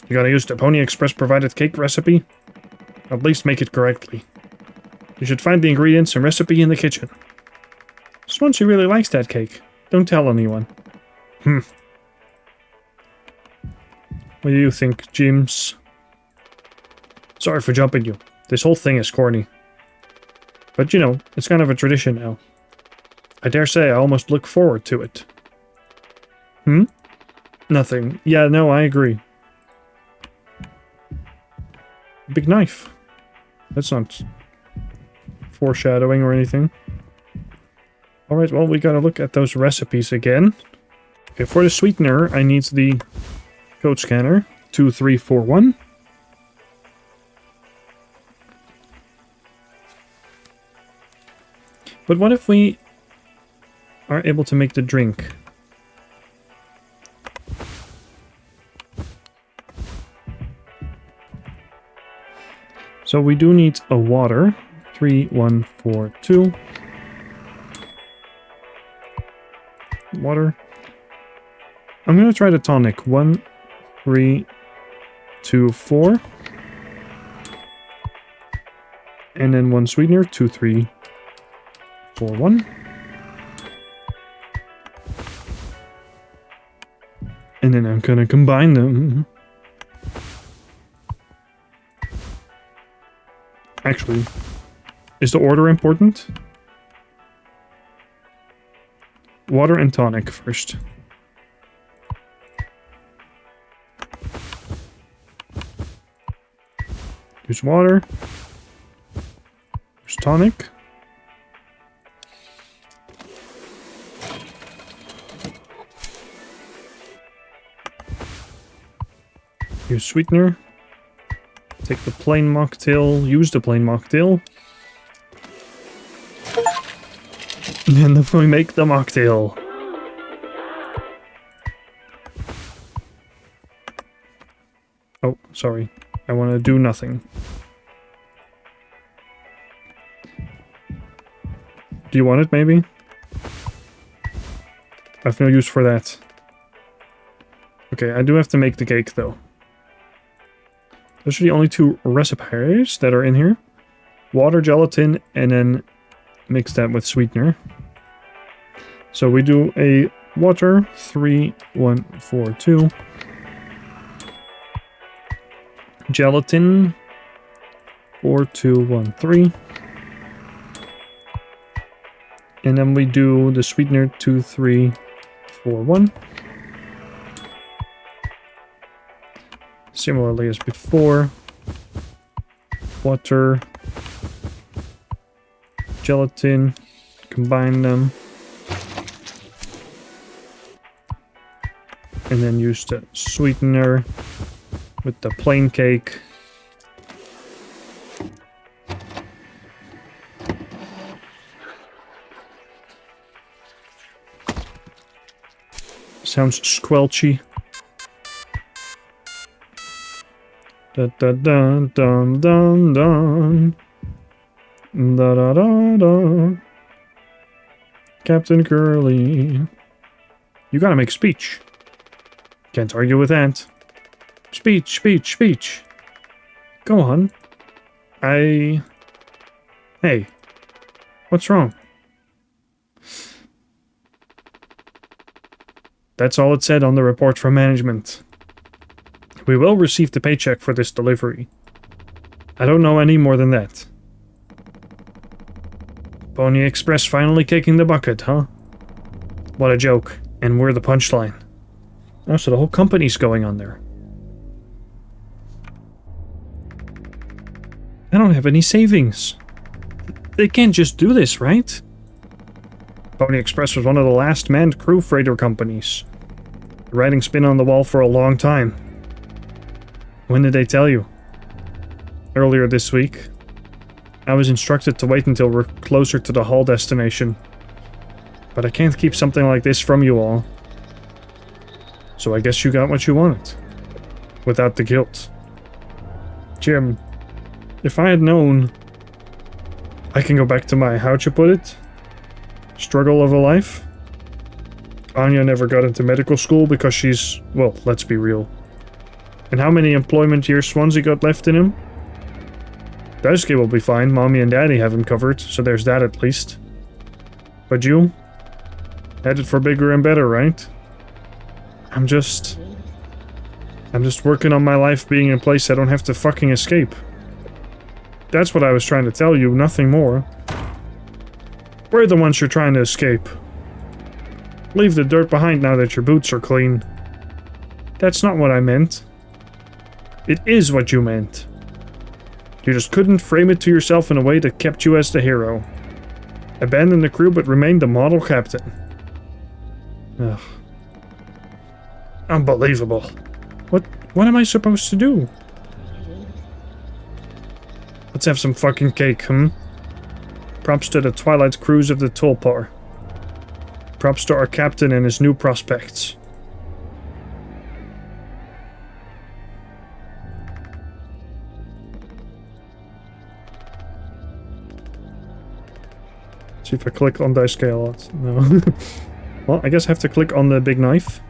You gotta use the Pony Express provided cake recipe. At least make it correctly. You should find the ingredients and recipe in the kitchen. Swansea really likes that cake. Don't tell anyone. What do you think, James? Sorry for jumping you. This whole thing is corny. But you know, it's kind of a tradition now. I dare say I almost look forward to it. Nothing. Yeah, no, I agree. Big knife. That's not foreshadowing or anything. Alright, well, we gotta look at those recipes again. Okay, for the sweetener, I need the code scanner. 2341. But what if we are able to make the drink? So we do need a water. 3142. Water. I'm gonna try the tonic. 1, 3, 2, 4. And then one sweetener. 2, 3, 4, 1. And then I'm gonna combine them. Actually, is the order important? Water and tonic first. Use water. Use tonic. Use sweetener. Take the plain mocktail. Use the plain mocktail. And then we make the mocktail. Oh, sorry. I want to do nothing. Do you want it, maybe? I have no use for that. Okay, I do have to make the cake, though. Those are the only two recipes that are in here. Water, gelatin, and then mix that with sweetener. So we do a water, 3142. Gelatin, 4213. And then we do the sweetener, 2341. Similarly as before. Water, gelatin, combine them. And then use the sweetener with the plain cake. Sounds squelchy. Da da da dum dum dum. Da da da da. Captain Curly. You gotta make a speech. Can't argue with that. Speech, speech, speech. Go on. Hey. What's wrong? That's all it said on the report from management. We will receive the paycheck for this delivery. I don't know any more than that. Pony Express finally kicking the bucket, huh? What a joke. And we're the punchline. Oh, so the whole company's going on there. I don't have any savings. They can't just do this, right? Pony Express was one of the last manned crew freighter companies. The writing's been on the wall for a long time. When did they tell you? Earlier this week. I was instructed to wait until we're closer to the haul destination. But I can't keep something like this from you all. So I guess you got what you wanted. Without the guilt. Jim, if I had known... I can go back to my, how'd you put it? Struggle of a life? Anya never got into medical school because she's... well, let's be real. And how many employment years Swansea got left in him? Daisuke will be fine, Mommy and Daddy have him covered, so there's that at least. But you? Headed for bigger and better, right? I'm just working on my life being in a place I don't have to fucking escape. That's what I was trying to tell you, nothing more. We're the ones you're trying to escape. Leave the dirt behind now that your boots are clean. That's not what I meant. It is what you meant. You just couldn't frame it to yourself in a way that kept you as the hero. Abandoned the crew but remained the model captain. Ugh. Unbelievable. What am I supposed to do? Let's have some fucking cake, Props to the Twilight Cruise of the Tulpar. Props to our captain and his new prospects. See if I click on Daisuke a lot. No. Well, I guess I have to click on the big knife.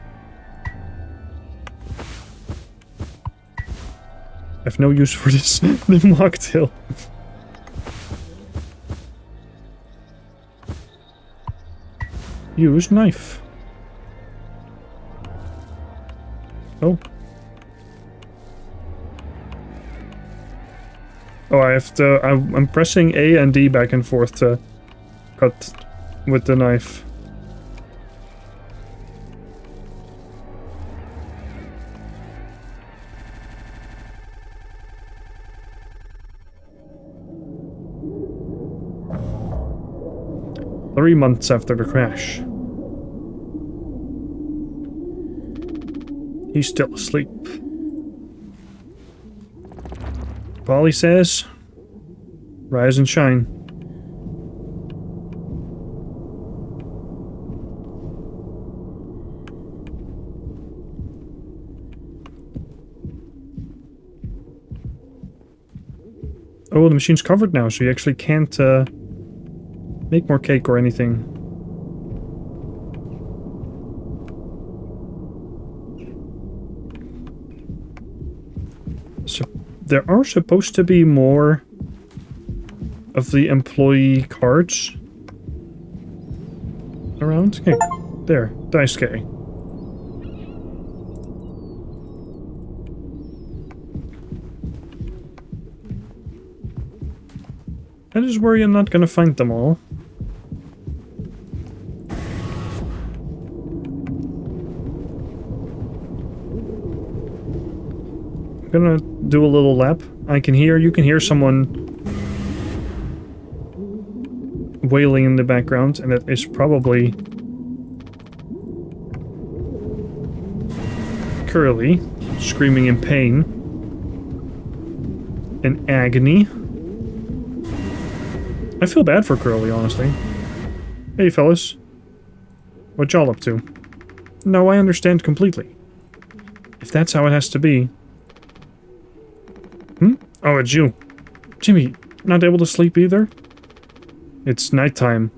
I have no use for this. The mocktail. Use knife. Oh. Oh, I have to... I'm pressing A and D back and forth to cut with the knife. Three months after the crash. He's still asleep. Polly says, rise and shine. Oh, the machine's covered now, so you actually can't make more cake or anything. So there are supposed to be more of the employee cards around. Okay, there, Daisuke. I just worry I'm not gonna find them all. I'm gonna do a little lap. You can hear someone wailing in the background, and it is probably Curly, screaming in pain and agony. I feel bad for Curly, honestly. Hey, fellas. What y'all up to? No, I understand completely. If that's how it has to be... Oh, it's you. Jimmy, not able to sleep either? It's nighttime.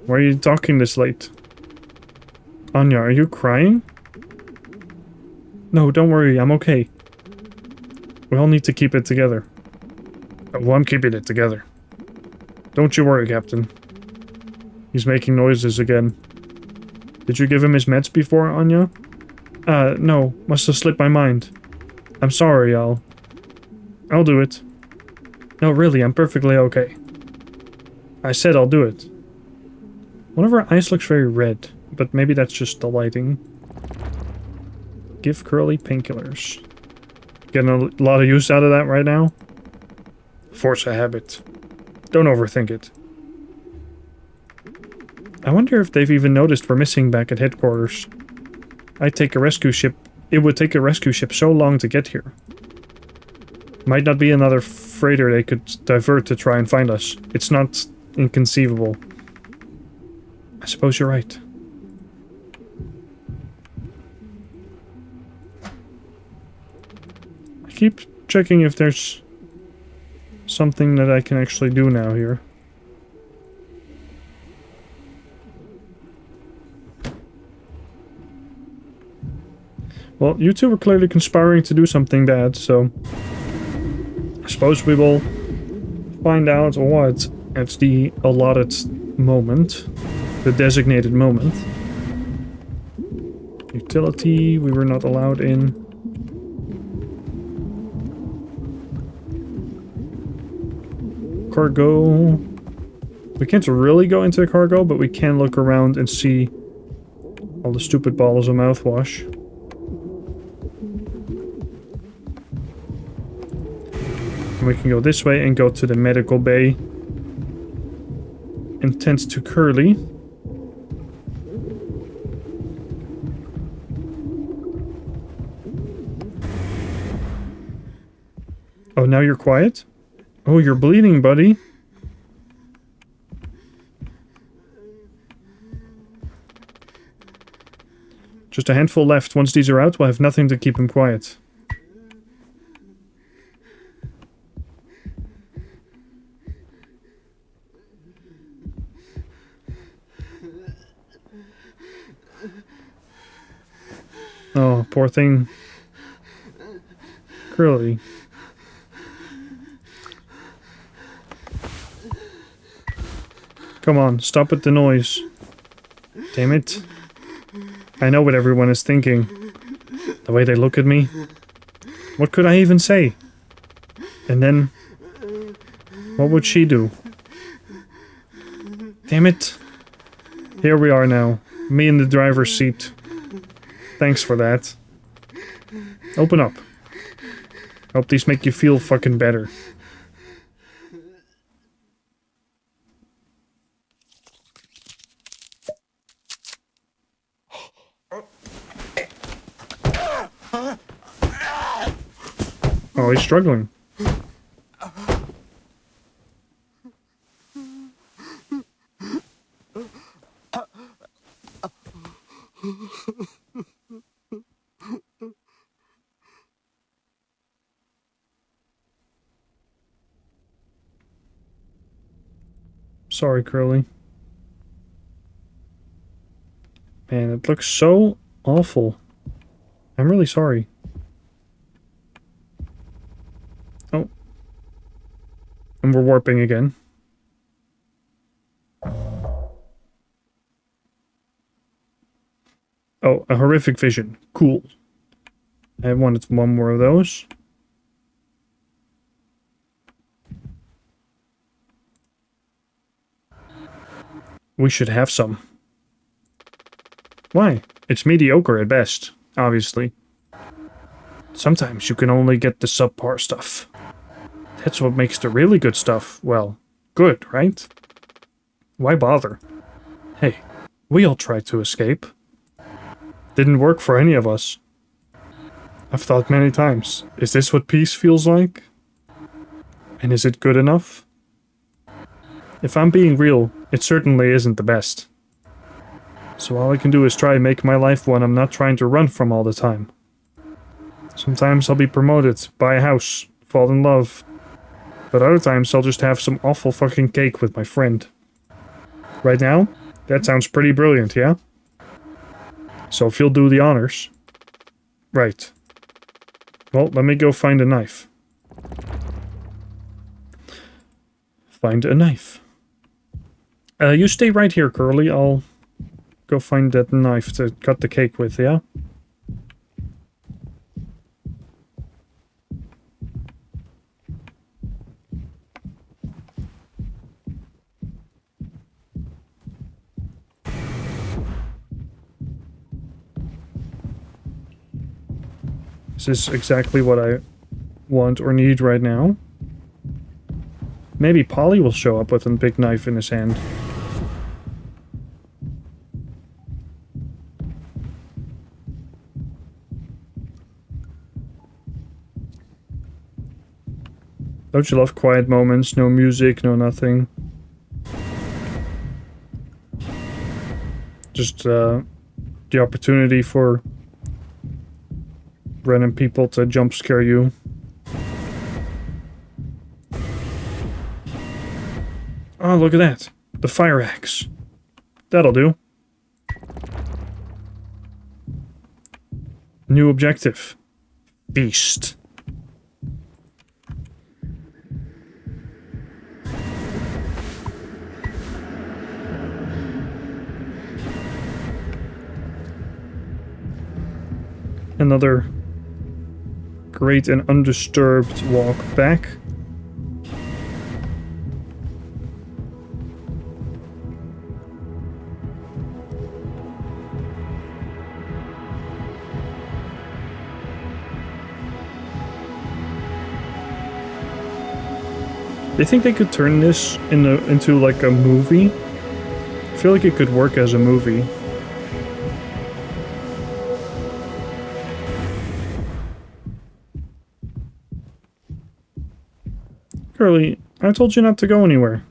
Why are you talking this late? Anya, are you crying? No, don't worry, I'm okay. We all need to keep it together. Well, I'm keeping it together. Don't you worry, Captain. He's making noises again. Did you give him his meds before, Anya? No. Must have slipped my mind. I'm sorry, I'll do it. No, really, I'm perfectly okay. I said I'll do it. One of her eyes looks very red, but maybe that's just the lighting. Give Curly painkillers. Getting a lot of use out of that right now. Force a habit. Don't overthink it. I wonder if they've even noticed we're missing back at headquarters. I'd take a rescue ship. It would take a rescue ship so long to get here. Might not be another freighter they could divert to try and find us. It's not inconceivable. I suppose you're right. I keep checking if there's something that I can actually do now here. Well, you two are clearly conspiring to do something bad, so... I suppose we will find out what at the allotted moment. The designated moment. Utility, we were not allowed in. Cargo. We can't really go into the cargo, but we can look around and see all the stupid bottles of mouthwash. And we can go this way and go to the medical bay. And tend to Curly. Oh, now you're quiet? Oh, you're bleeding, buddy. Just a handful left. Once these are out, we'll have nothing to keep him quiet. Oh, poor thing. Curly. Come on, stop with the noise. Damn it. I know what everyone is thinking. The way they look at me. What could I even say? And then... what would she do? Damn it. Here we are now. Me in the driver's seat. Thanks for that. Open up. Hope these make you feel fucking better. Oh, he's struggling. Sorry, Curly. Man, it looks so awful. I'm really sorry. Oh. And we're warping again. Oh, a horrific vision. Cool. I wanted one more of those. We should have some. Why? It's mediocre at best, obviously. Sometimes you can only get the subpar stuff. That's what makes the really good stuff, well, good, right? Why bother? Hey, we all tried to escape. Didn't work for any of us. I've thought many times, is this what peace feels like? And is it good enough? If I'm being real, it certainly isn't the best. So all I can do is try and make my life one I'm not trying to run from all the time. Sometimes I'll be promoted, buy a house, fall in love. But other times I'll just have some awful fucking cake with my friend. Right now, that sounds pretty brilliant, yeah? So if you'll do the honors. Right. Well, let me go find a knife. Find a knife. You stay right here, Curly. I'll go find that knife to cut the cake with, yeah? This is exactly what I want or need right now. Maybe Polly will show up with a big knife in his hand. Don't you love quiet moments? No music, no nothing. Just the opportunity for random people to jump scare you. Oh, look at that. The fire axe. That'll do. New objective. Beast. Another great and undisturbed walk back. They think they could turn this into like a movie? I feel like it could work as a movie. Curly, I told you not to go anywhere.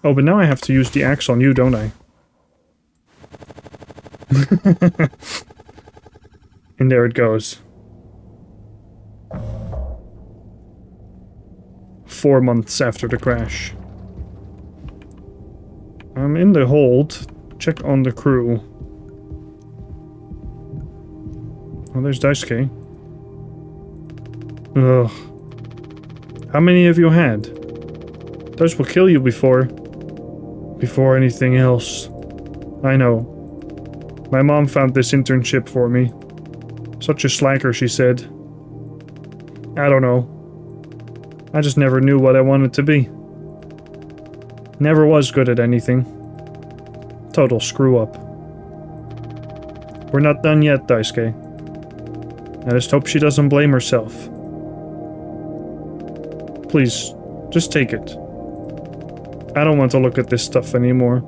Oh, but now I have to use the axe on you, don't I? And there it goes. 4 months after the crash. I'm in the hold. Check on the crew. Oh, there's Daisuke. Ugh. How many have you had? Those will kill you before anything else. I know. My mom found this internship for me. Such a slacker, she said. I don't know. I just never knew what I wanted to be. Never was good at anything. Total screw up. We're not done yet, Daisuke. I just hope she doesn't blame herself. Please, just take it. I don't want to look at this stuff anymore.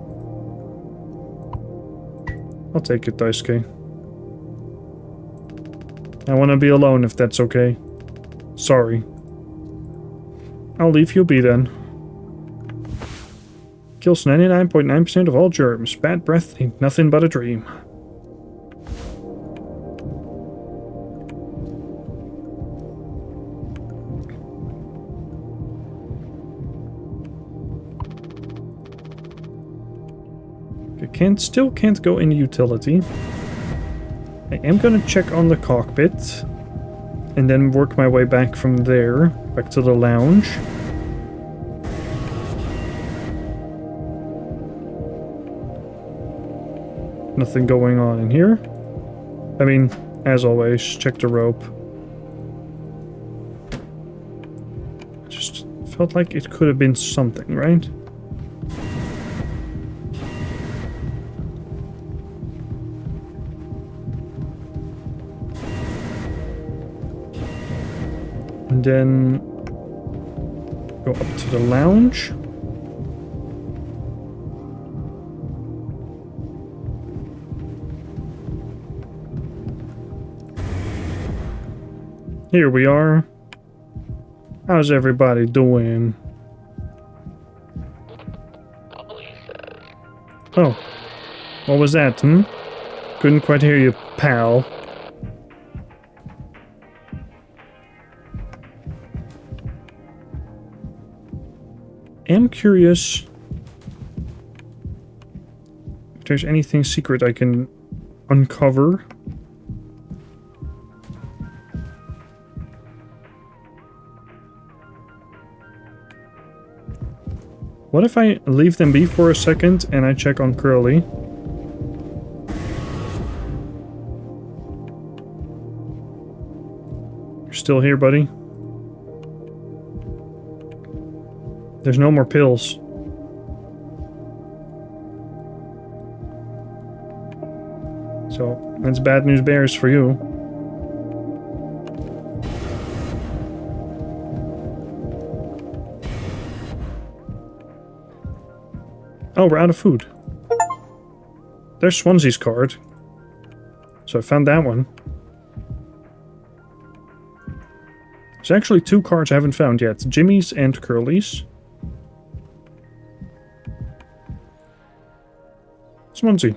I'll take it, Daisuke. I want to be alone if that's okay. Sorry. I'll leave you be then. Kills 99.9% of all germs. Bad breath ain't nothing but a dream. Still can't go in utility. I am gonna check on the cockpit. And then work my way back from there. Back to the lounge. Nothing going on in here. I mean, as always, check the rope. Just felt like it could have been something, right? And then go up to the lounge. Here we are. How's everybody doing? Oh. What was that, hmm? Couldn't quite hear you, pal. Am curious if there's anything secret I can uncover. What if I leave them be for a second and I check on Curly? You're still here, buddy? There's no more pills. So, that's bad news bears for you. Oh, we're out of food. There's Swansea's card. So I found that one. There's actually 2 cards I haven't found yet. Jimmy's and Curly's. Swansea.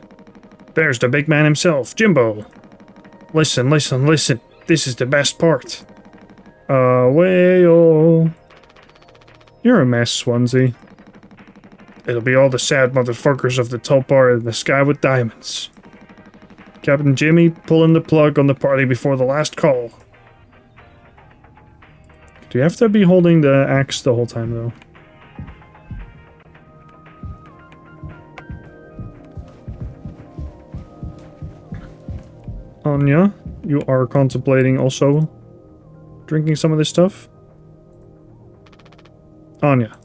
There's the big man himself, Jimbo. Listen, listen, listen. This is the best part. Away-oh. You're a mess, Swansea. It'll be all the sad motherfuckers of the top bar in the sky with diamonds. Captain Jimmy pulling the plug on the party before the last call. Do you have to be holding the axe the whole time, though? Anya, you are contemplating also drinking some of this stuff? Anya.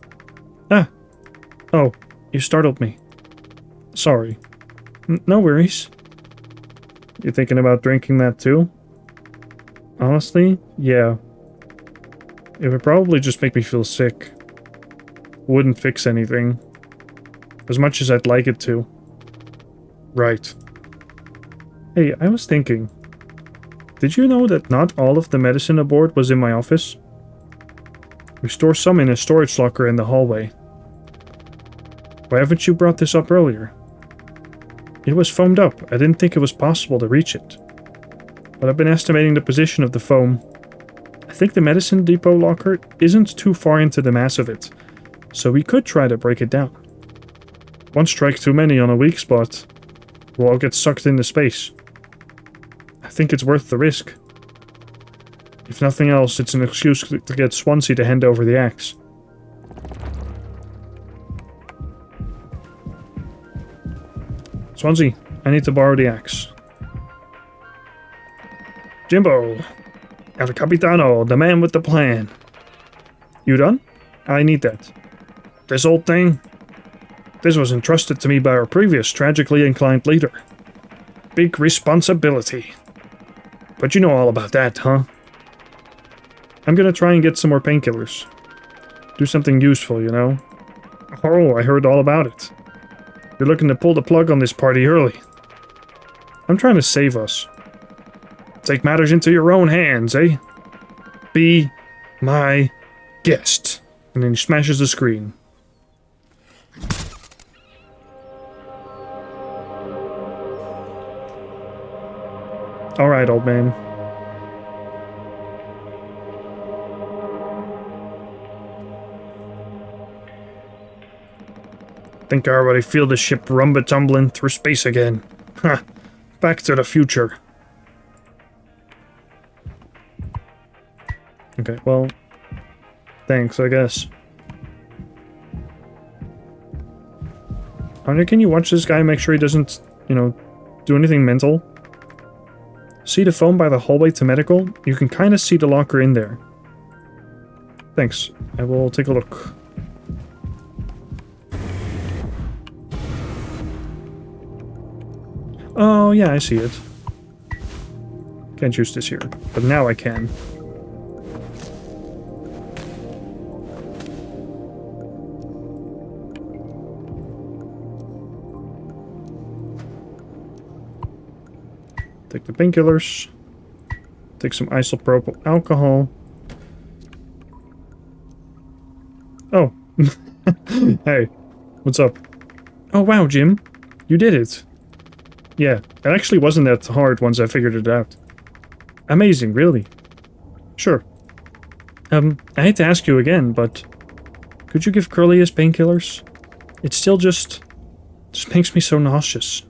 Ah! Oh, you startled me. Sorry. No worries. You thinking about drinking that too? Honestly, yeah. It would probably just make me feel sick. Wouldn't fix anything. As much as I'd like it to. Right. Hey, I was thinking. Did you know that not all of the medicine aboard was in my office? We store some in a storage locker in the hallway. Why haven't you brought this up earlier? It was foamed up. I didn't think it was possible to reach it. But I've been estimating the position of the foam. I think the medicine depot locker isn't too far into the mass of it, so we could try to break it down. One strike too many on a weak spot. We'll all get sucked into space. I think it's worth the risk. If nothing else, it's an excuse to get Swansea to hand over the axe. Swansea, I need to borrow the axe. Jimbo! El Capitano, the man with the plan. You done? I need that. This old thing? This was entrusted to me by our previous tragically inclined leader. Big responsibility. But you know all about that, huh? I'm gonna try and get some more painkillers. Do something useful, you know? Oh, I heard all about it. You're looking to pull the plug on this party early. I'm trying to save us. Take matters into your own hands, eh? Be my guest. And then he smashes the screen. Alright, old man. Think I already feel the ship rumba-tumbling through space again. Huh. Back to the future. Okay, well... thanks, I guess. Anya, can you watch this guy, make sure he doesn't, you know, do anything mental? See the phone by the hallway to medical? You can kind of see the locker in there. Thanks. I will take a look. Oh, yeah, I see it. Can't use this here, but now I can. Take the painkillers. Take some isopropyl alcohol. Oh. Hey, what's up? Oh, wow, Jim. You did it. Yeah, it actually wasn't that hard once I figured it out. Amazing, really. Sure. I hate to ask you again, but could you give Curly his painkillers? It still just makes me so nauseous.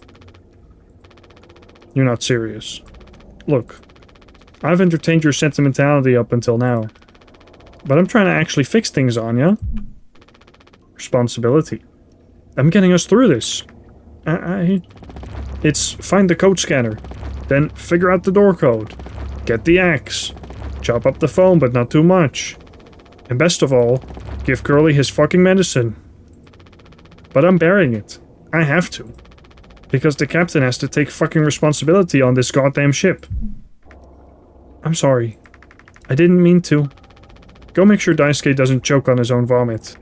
You're not serious. Look, I've entertained your sentimentality up until now, but I'm trying to actually fix things, Anya. Responsibility. I'm getting us through this. It's find the code scanner, then figure out the door code, get the axe, chop up the phone but not too much, and best of all, give Curly his fucking medicine. But I'm bearing it. I have to. Because the captain has to take fucking responsibility on this goddamn ship. I'm sorry. I didn't mean to. Go make sure Daisuke doesn't choke on his own vomit.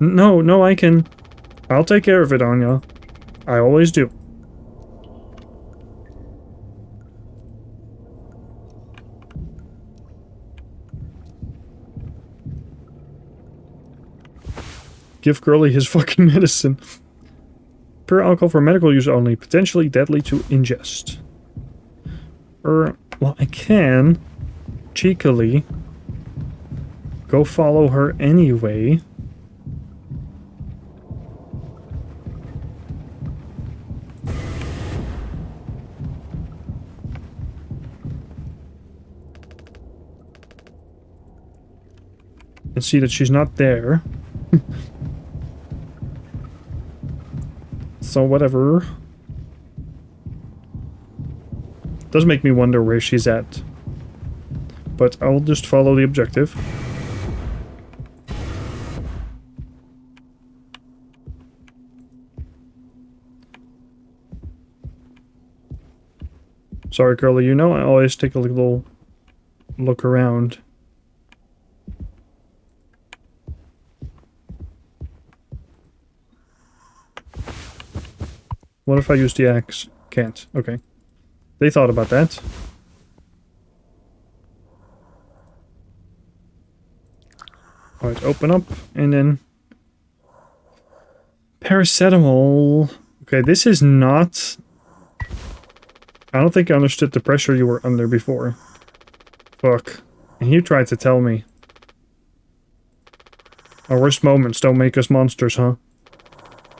No, I can. I'll take care of it, Anya. I always do. Give Curly his fucking medicine. Pure alcohol for medical use only. Potentially deadly to ingest. Well, I can cheekily go follow her anyway. And see that she's not there. So whatever. Does make me wonder where she's at. But I'll just follow the objective. Sorry, Curly, you know I always take a little look around. What if I use the axe? Can't. Okay. They thought about that. Alright, open up, and then... Paracetamol. Okay, this is not... I don't think I understood the pressure you were under before. Fuck. And you tried to tell me. Our worst moments don't make us monsters, huh?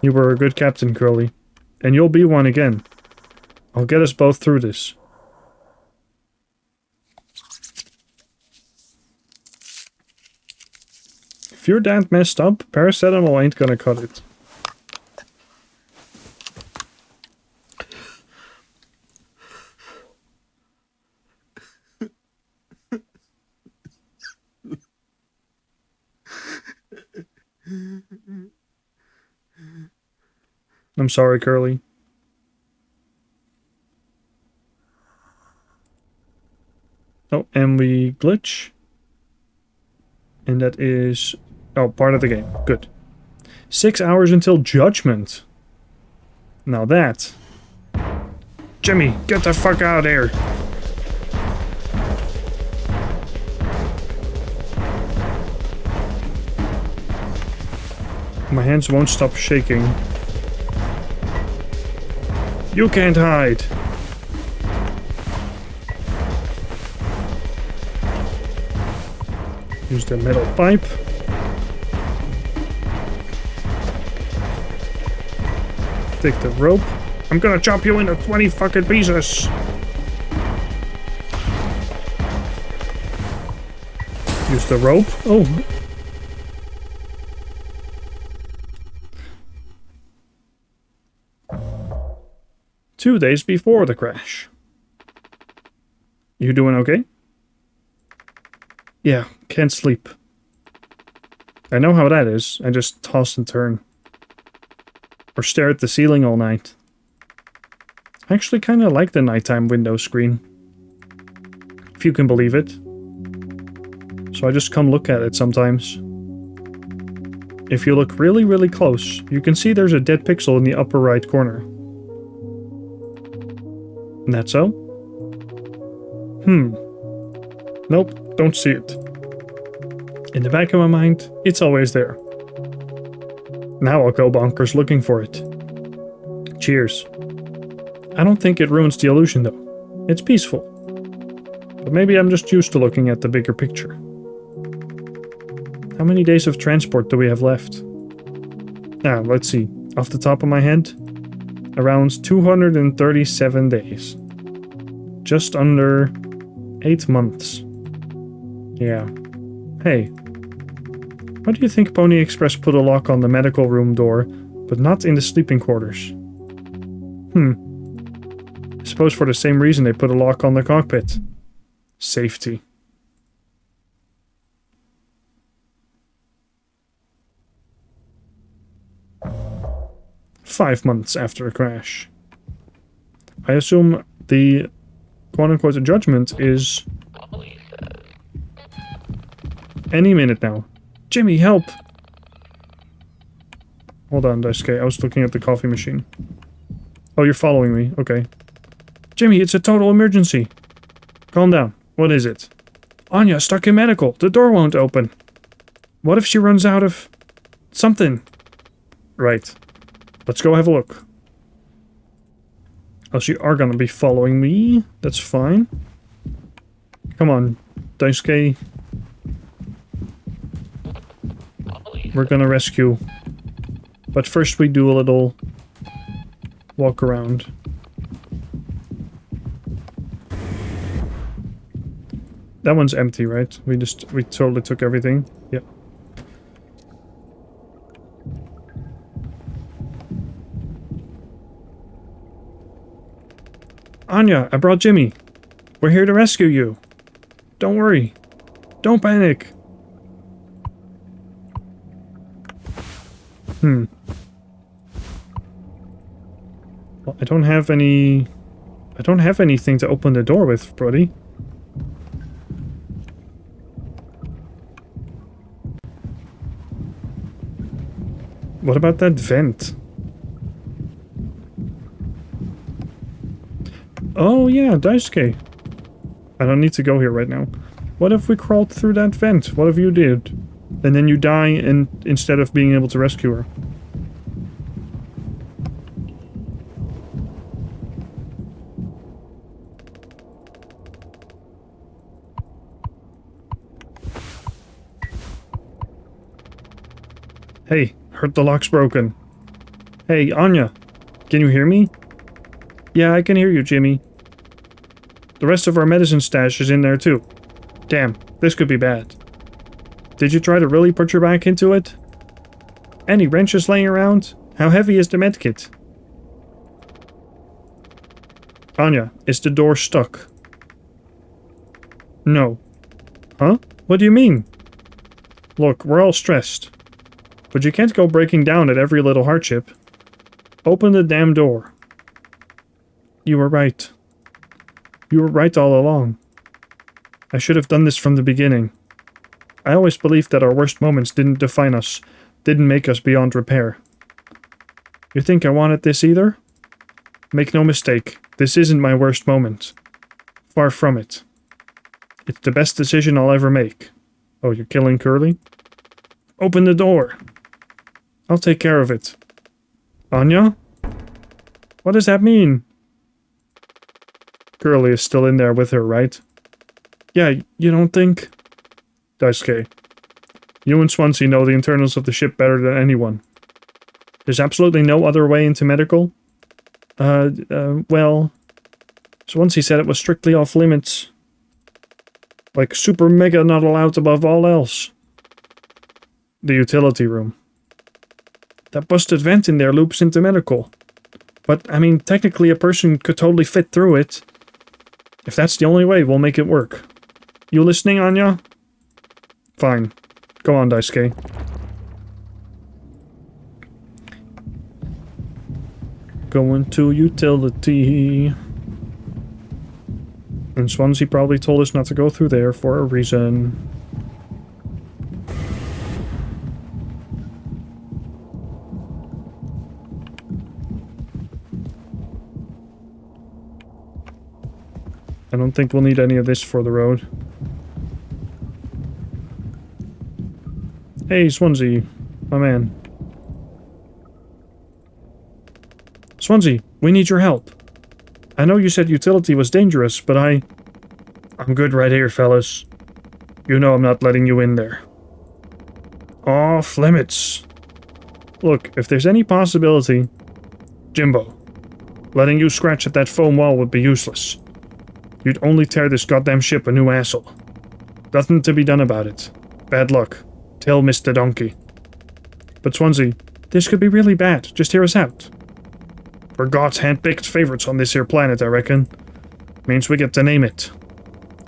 You were a good captain, Curly. And you'll be one again. I'll get us both through this. If you're that messed up, paracetamol ain't gonna cut it. I'm sorry, Curly. Oh, and we glitch. And that is... oh, part of the game. Good. 6 hours until judgment. Now that... Jimmy, get the fuck out of there! My hands won't stop shaking. You can't hide! Use the metal pipe. Take the rope. I'm gonna chop you into 20 fucking pieces! Use the rope. Oh. 2 days before the crash. You doing okay? Yeah, can't sleep. I know how that is. I just toss and turn. Or stare at the ceiling all night. I actually kind of like the nighttime window screen. If you can believe it. So I just come look at it sometimes. If you look really, really close, you can see there's a dead pixel in the upper right corner. Isn't that so? Nope, don't see it. In the back of my mind, it's always there. Now I'll go bonkers looking for it. Cheers. I don't think it ruins the illusion, though. It's peaceful. But maybe I'm just used to looking at the bigger picture. How many days of transport do we have left? Now, let's see. Off the top of my head, around 237 days. Just under 8 months. Yeah. Hey. Why do you think Pony Express put a lock on the medical room door, but not in the sleeping quarters? I suppose for the same reason they put a lock on the cockpit. Safety. "5 months after the crash. I assume the quote-unquote judgment is any minute now. Jimmy, help! Hold on, Daisuke. I was looking at the coffee machine. Oh, you're following me. Okay. Jimmy, it's a total emergency. Calm down. What is it? Anya, stuck in medical. The door won't open. What if she runs out of something? Right. Let's go have a look. Oh, so you are gonna be following me. That's fine. Come on, Daisuke. We're gonna rescue. But first we do a little walk around. That one's empty, right? We totally took everything. Yep. Anya, I brought Jimmy. We're here to rescue you. Don't worry. Don't panic. Well, I don't have anything to open the door with, buddy. What about that vent? Oh yeah, Daisuke. I don't need to go here right now. What if we crawled through that vent? What if you did? And then you die instead of being able to rescue her. Hey, heard the lock's broken. Hey, Anya, can you hear me? Yeah, I can hear you, Jimmy. The rest of our medicine stash is in there too. Damn, this could be bad. Did you try to really put your back into it? Any wrenches laying around? How heavy is the medkit? Anya, is the door stuck? No. Huh? What do you mean? Look, we're all stressed. But you can't go breaking down at every little hardship. Open the damn door. You were right. You were right all along. I should have done this from the beginning. I always believed that our worst moments didn't define us, didn't make us beyond repair. You think I wanted this either? Make no mistake, this isn't my worst moment. Far from it. It's the best decision I'll ever make. Oh, you're killing Curly? Open the door! I'll take care of it. Anya? What does that mean? Curly is still in there with her, right? Yeah, you don't think? Daisuke, you and Swansea know the internals of the ship better than anyone. There's absolutely no other way into medical? Well... Swansea said it was strictly off limits. Like super mega not allowed above all else. The utility room. That busted vent in there loops into medical. But, I mean, technically a person could totally fit through it. If that's the only way, we'll make it work. You listening, Anya? Fine. Go on, Daisuke. Going to utility. And Swansea probably told us not to go through there for a reason. I don't think we'll need any of this for the road. Hey, Swansea, my man. Swansea, we need your help. I know you said utility was dangerous, but I'm good right here, fellas. You know I'm not letting you in there. Off limits. Look, if there's any possibility... Jimbo, letting you scratch at that foam wall would be useless. You'd only tear this goddamn ship a new asshole. Nothing to be done about it. Bad luck. Tell Mr. Donkey. But Swansea, this could be really bad. Just hear us out. We're God's hand-picked favorites on this here planet, I reckon. Means we get to name it.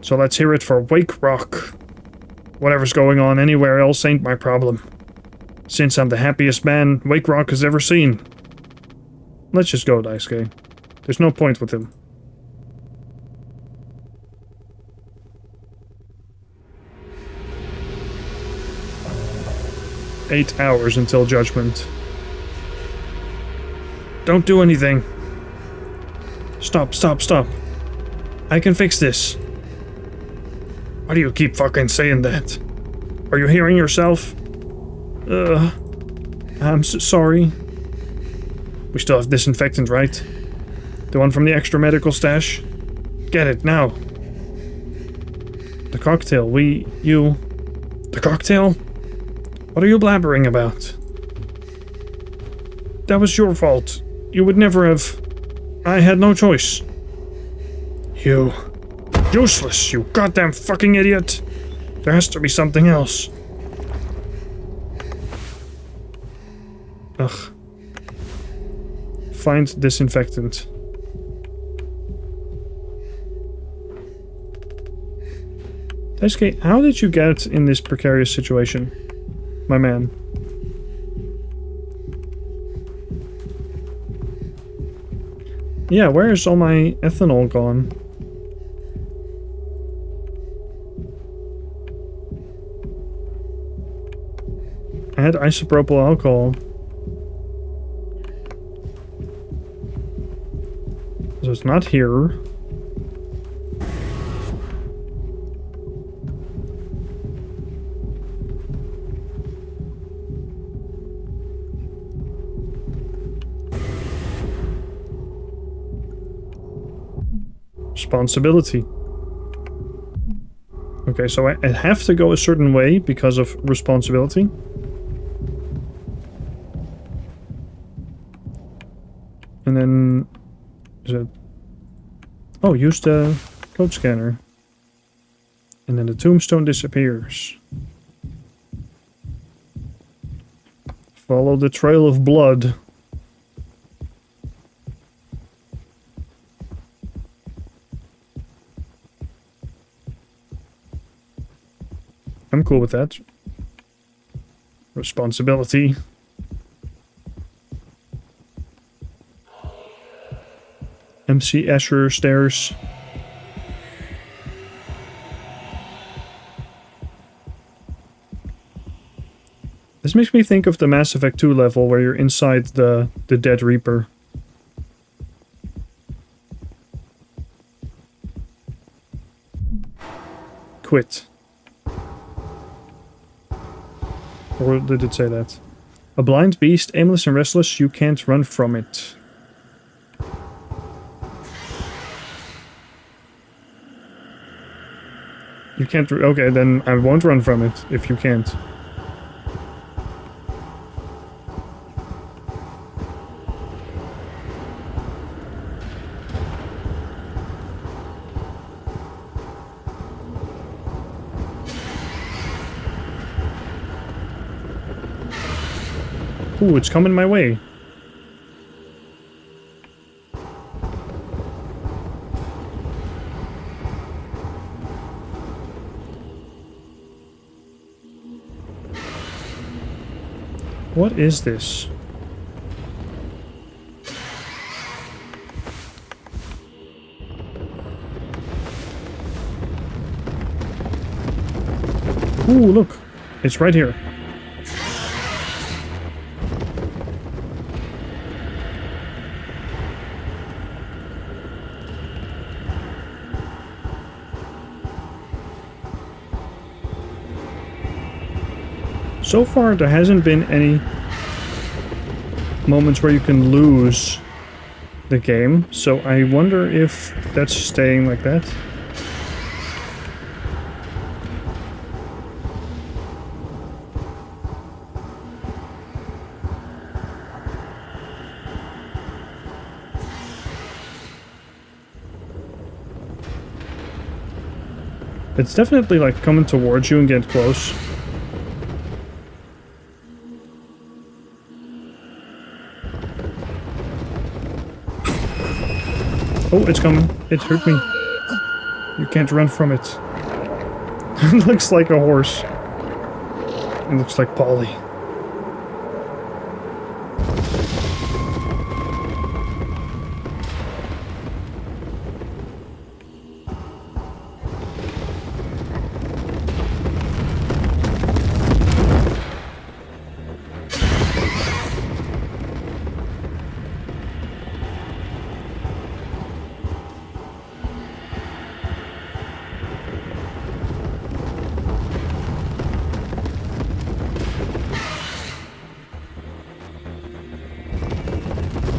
So let's hear it for Wake Rock. Whatever's going on anywhere else ain't my problem. Since I'm the happiest man Wake Rock has ever seen. Let's just go, Daisuke. There's no point with him. "8 hours until judgment. Don't do anything. Stop, stop, stop. I can fix this. Why do you keep fucking saying that? Are you hearing yourself? I'm sorry. We still have disinfectant, right? The one from the extra medical stash? Get it, now. The cocktail, The cocktail? What are you blabbering about? That was your fault. You would never have... I had no choice. You... Useless, you goddamn fucking idiot! There has to be something else. Ugh. Find disinfectant. Daisuke, how did you get in this precarious situation? My man. Yeah, where is all my ethanol gone? I had isopropyl alcohol. So it's not here. Responsibility. Okay, so I have to go a certain way because of responsibility. And then... is it... oh, use the code scanner. And then the tombstone disappears. Follow the trail of blood. I'm cool with that. Responsibility. MC Escher stairs. This makes me think of the Mass Effect 2 level where you're inside the Dead Reaper. Quit. Or did it say that? A blind beast, aimless and restless, you can't run from it. You can't... okay, then I won't run from it, if you can't. Ooh, it's coming my way. What is this? Ooh, look. It's right here. So far, there hasn't been any moments where you can lose the game, so I wonder if that's staying like that. It's definitely like coming towards you and getting close. Oh, it's coming. It hurt me. You can't run from it. It looks like a horse. It looks like Polly.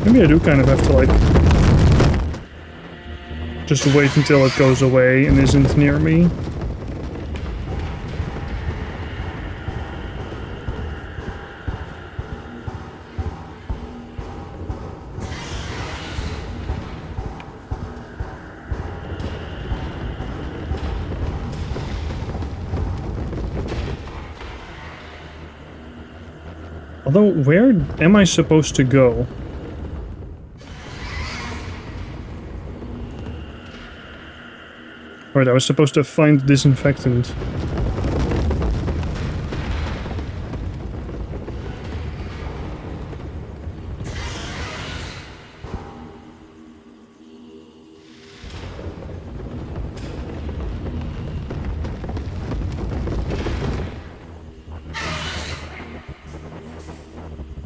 Maybe I do kind of have to, like, just wait until it goes away and isn't near me. Although, where am I supposed to go? Alright, I was supposed to find disinfectant.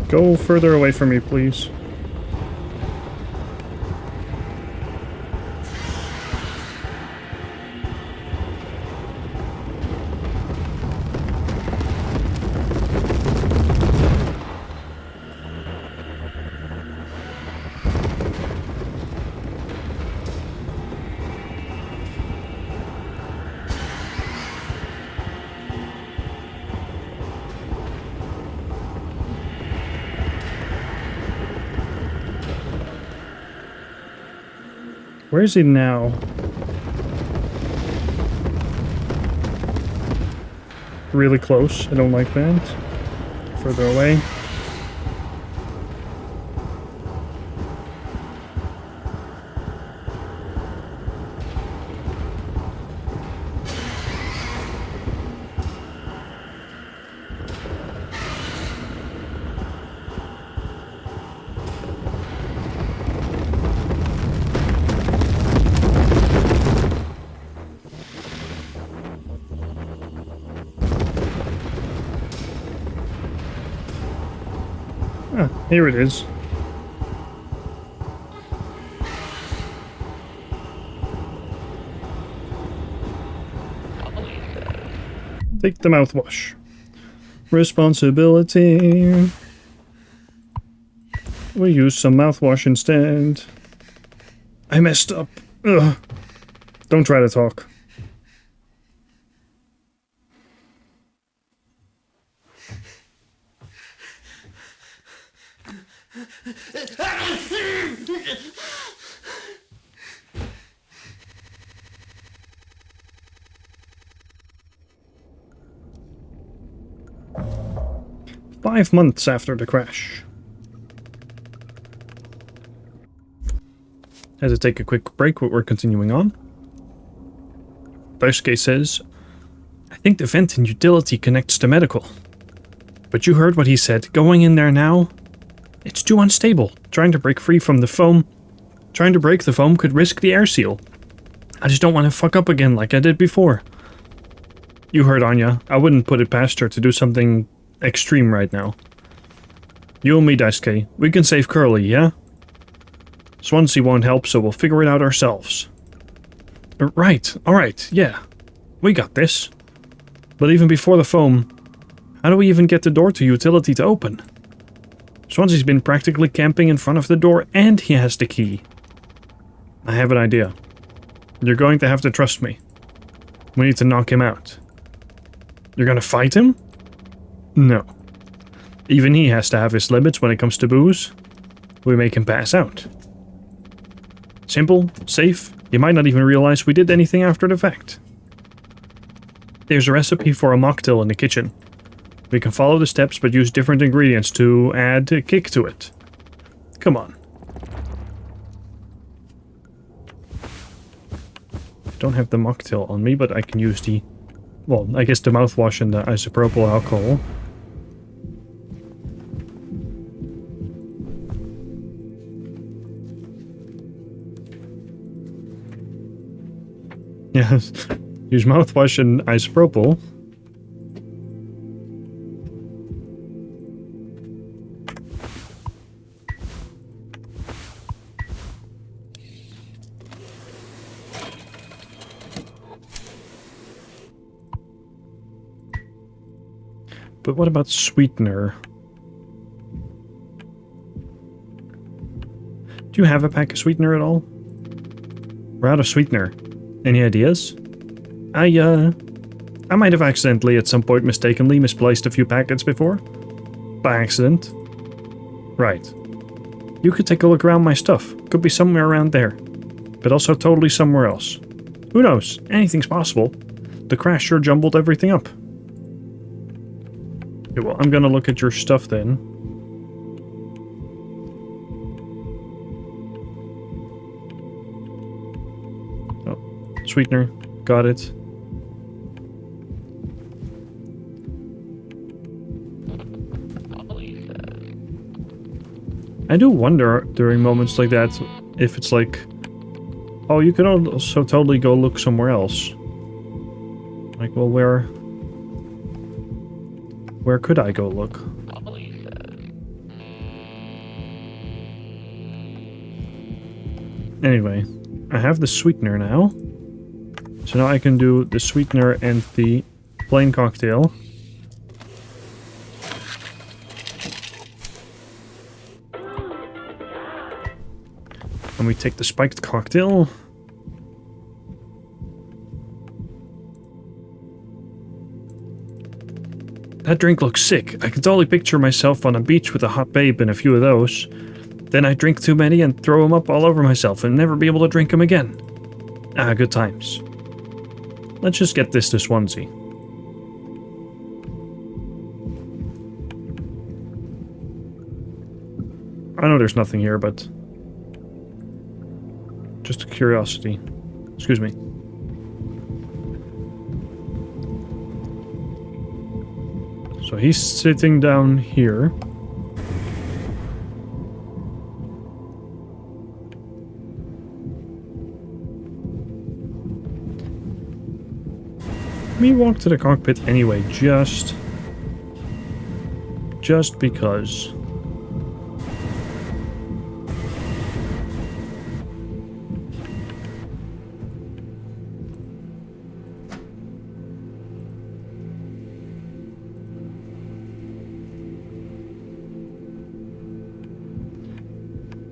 Go further away from me, please. Where is he now? Really close. I don't like that. Further away. Ah, here it is. Take the mouthwash. Responsibility. We use some mouthwash instead. I messed up. Ugh. Don't try to talk. Five months after the crash. Had to take a quick break, but we're continuing on. Daisuke says, I think the vent in utility connects to medical. But you heard what he said. Going in there now? It's too unstable. Trying to break free from the foam. Trying to break the foam could risk the air seal. I just don't want to fuck up again like I did before. You heard Anya. I wouldn't put it past her to do something extreme right now. You and me, Daisuke. We can save Curly, yeah? Swansea won't help, so we'll figure it out ourselves. Right, alright, yeah. We got this. But even before the foam, how do we even get the door to utility to open? Swansea's been practically camping in front of the door, and he has the key. I have an idea. You're going to have to trust me. We need to knock him out. You're gonna fight him? No. Even he has to have his limits when it comes to booze. We make him pass out. Simple, safe, you might not even realize we did anything after the fact. There's a recipe for a mocktail in the kitchen. We can follow the steps but use different ingredients to add a kick to it. Come on. I don't have the mocktail on me, but I can use the... well, I guess the mouthwash and the isopropyl alcohol. Yes, use mouthwash and isopropyl. But what about sweetener? Do you have a pack of sweetener at all? We're out of sweetener. Any ideas? I might have accidentally at some point mistakenly misplaced a few packets before. By accident. Right. You could take a look around my stuff. Could be somewhere around there. But also totally somewhere else. Who knows? Anything's possible. The crash sure jumbled everything up. Okay, well, I'm gonna look at your stuff then. Oh, sweetener. Got it. I do wonder during moments like that if it's like, oh, you could also totally go look somewhere else. Like, well, where could I go look? Anyway, I have the sweetener now. So now I can do the sweetener and the plain cocktail. And we take the spiked cocktail. That drink looks sick. I can totally picture myself on a beach with a hot babe and a few of those. Then I drink too many and throw them up all over myself and never be able to drink them again. Ah, good times. Let's just get this to Swansea. I know there's nothing here, but... just a curiosity. Excuse me. So he's sitting down here. Let me walk to the cockpit anyway, just because.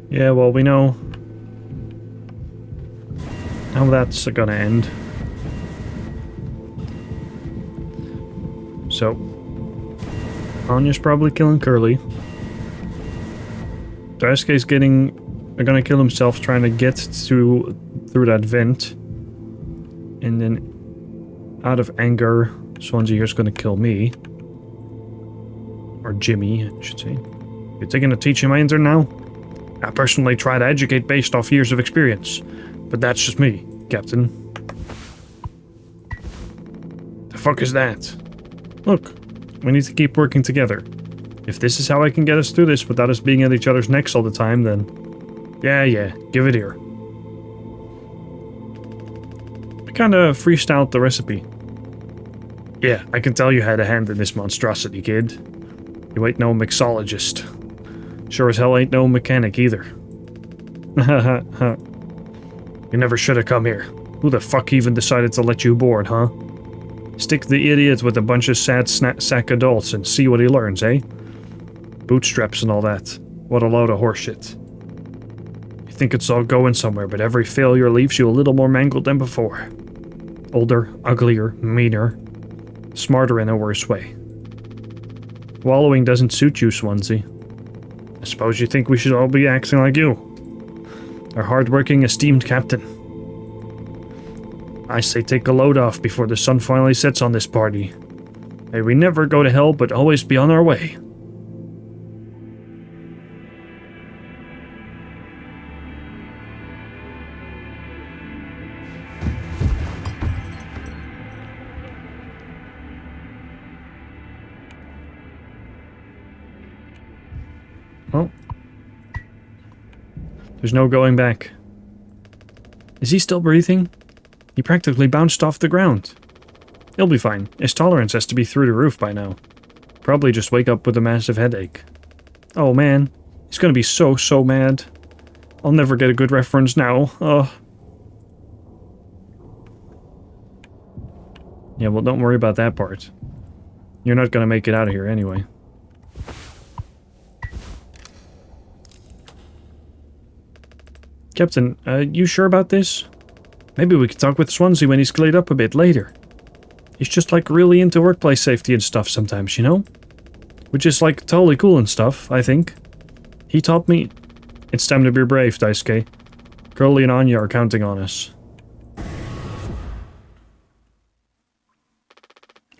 Yeah, well, we know how that's gonna end. So, Anya's probably killing Curly. Daisuke's gonna kill himself trying to get through that vent. And then, out of anger, Swansea here's gonna kill me. Or Jimmy, I should say. You're taking a teaching my intern now? I personally try to educate based off years of experience. But that's just me, Captain. The fuck is that? Look, we need to keep working together. If this is how I can get us through this without us being at each other's necks all the time, then... Yeah, give it here. I kinda freestyled the recipe. Yeah, I can tell you had a hand in this monstrosity, kid. You ain't no mixologist. Sure as hell ain't no mechanic either. You never should have come here. Who the fuck even decided to let you board, huh? Stick the idiot with a bunch of sad sack adults and see what he learns, eh? Bootstraps and all that. What a load of horseshit. You think it's all going somewhere, but every failure leaves you a little more mangled than before. Older, uglier, meaner. Smarter in a worse way. Wallowing doesn't suit you, Swansea. I suppose you think we should all be acting like you. Our hard-working, esteemed captain. I say take a load off before the sun finally sets on this party. May we never go to hell, but always be on our way. Well, there's no going back. Is he still breathing? He practically bounced off the ground. He'll be fine. His tolerance has to be through the roof by now. Probably just wake up with a massive headache. Oh man, he's gonna be so mad. I'll never get a good reference now. Ugh. Yeah, well, don't worry about that part. You're not gonna make it out of here anyway. Captain, you sure about this? Maybe we could talk with Swansea when he's cleared up a bit later. He's just like really into workplace safety and stuff sometimes, you know? Which is like totally cool and stuff, I think. He taught me... It's time to be brave, Daisuke. Curly and Anya are counting on us.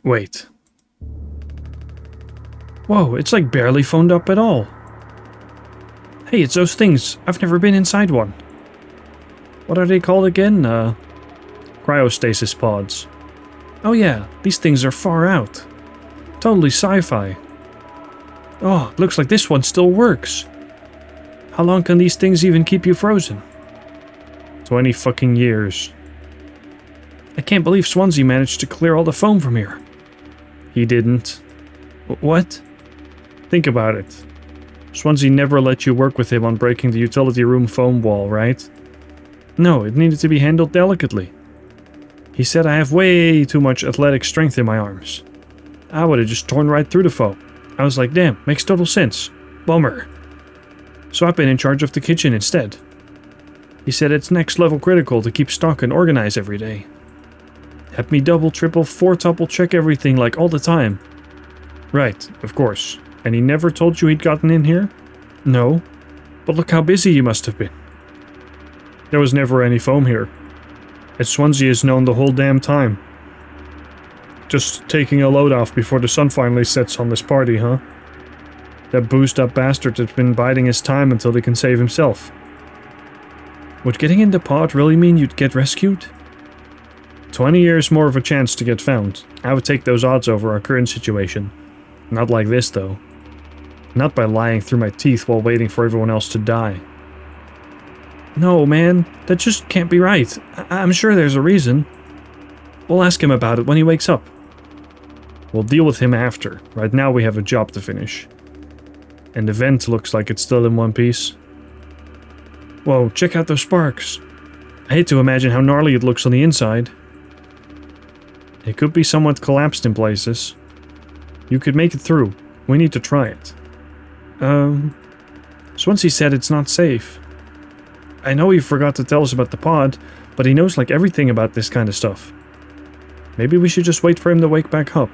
Wait. Whoa, it's like barely phoned up at all. Hey, it's those things. I've never been inside one. What are they called again? Cryostasis pods. Oh yeah, these things are far out. Totally sci-fi. Oh, looks like this one still works. How long can these things even keep you frozen? 20 fucking years. I can't believe Swansea managed to clear all the foam from here. He didn't. What? Think about it. Swansea never let you work with him on breaking the utility room foam wall, right? No, it needed to be handled delicately. He said I have way too much athletic strength in my arms. I would have just torn right through the foam. I was like, damn, makes total sense. Bummer. So I've been in charge of the kitchen instead. He said it's next level critical to keep stock and organize every day. Had me double, triple, fourtuple check everything like all the time. Right, of course. And he never told you he'd gotten in here? No. But look how busy you must have been. There was never any foam here. And Swansea is known the whole damn time. Just taking a load off before the sun finally sets on this party, huh? That boozed up bastard has been biding his time until he can save himself. Would getting in the pod really mean you'd get rescued? 20 years more of a chance to get found. I would take those odds over our current situation. Not like this, though. Not by lying through my teeth while waiting for everyone else to die. No, man. That just can't be right. I'm sure there's a reason. We'll ask him about it when he wakes up. We'll deal with him after. Right now we have a job to finish. And the vent looks like it's still in one piece. Whoa, check out those sparks. I hate to imagine how gnarly it looks on the inside. It could be somewhat collapsed in places. You could make it through. We need to try it. Swansea said it's not safe. I know he forgot to tell us about the pod, but he knows like everything about this kind of stuff. Maybe we should just wait for him to wake back up.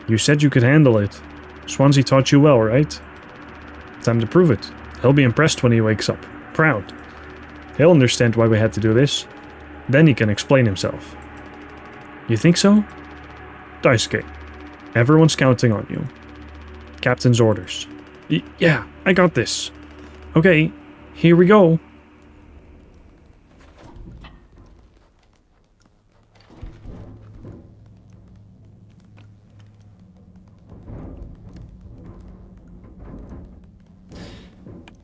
You said you could handle it. Swansea taught you well, right? Time to prove it. He'll be impressed when he wakes up. Proud. He'll understand why we had to do this. Then he can explain himself. You think so? Daisuke, everyone's counting on you. Captain's orders. Yeah, I got this. Okay, here we go.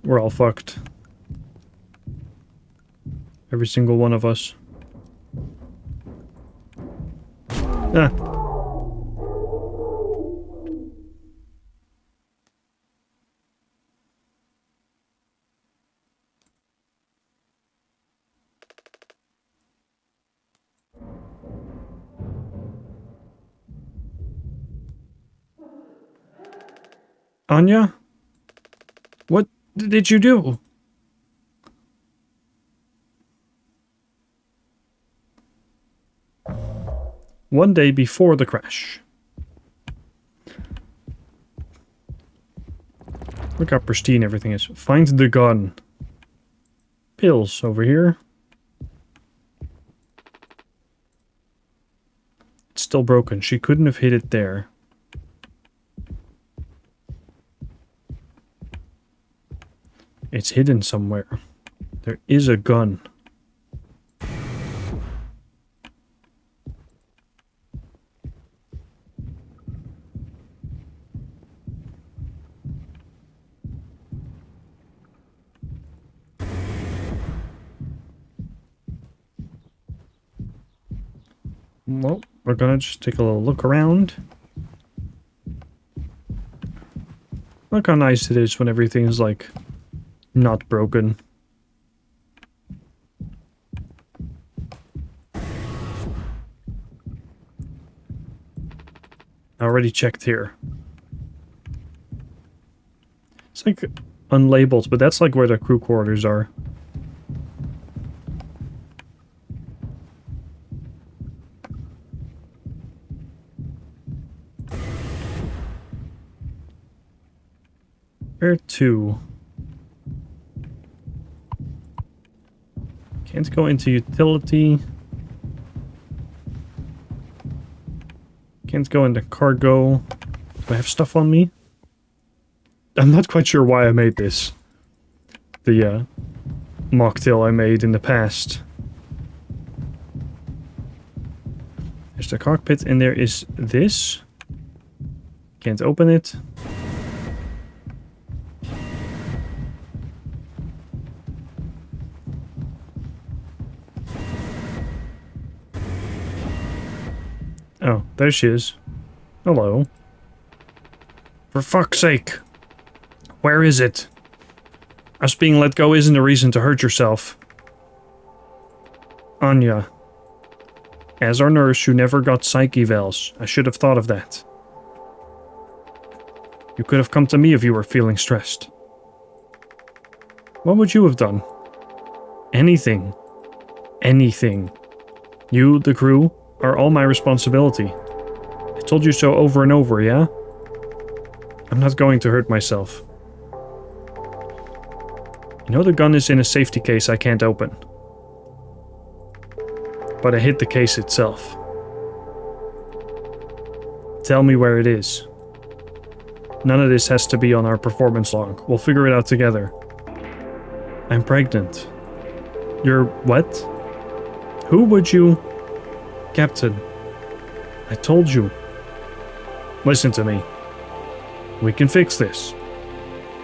We're all fucked. Every single one of us. Ah. Anya? What did you do? One day before the crash. Look how pristine everything is. Find the gun. Pills over here. It's still broken. She couldn't have hit it there. It's hidden somewhere. There is a gun. Well, we're gonna just take a little look around. Look how nice it is when everything's like not broken. I already checked here. It's like unlabeled, but that's like where the crew quarters are. Where to? Can't go into utility. Can't go into cargo. Do I have stuff on me? I'm not quite sure why I made this. The mocktail I made in the past. There's the cockpit and there is this. Can't open it. Oh, there she is. Hello. For fuck's sake. Where is it? Us being let go isn't a reason to hurt yourself. Anya. As our nurse, you never got psych evals. I should have thought of that. You could have come to me if you were feeling stressed. What would you have done? Anything. Anything. You, the crew, are all my responsibility. I told you so over and over, yeah? I'm not going to hurt myself. You know the gun is in a safety case I can't open. But I hid the case itself. Tell me where it is. None of this has to be on our performance log. We'll figure it out together. I'm pregnant. You're what? Who would you... Captain, I told you. Listen to me. We can fix this.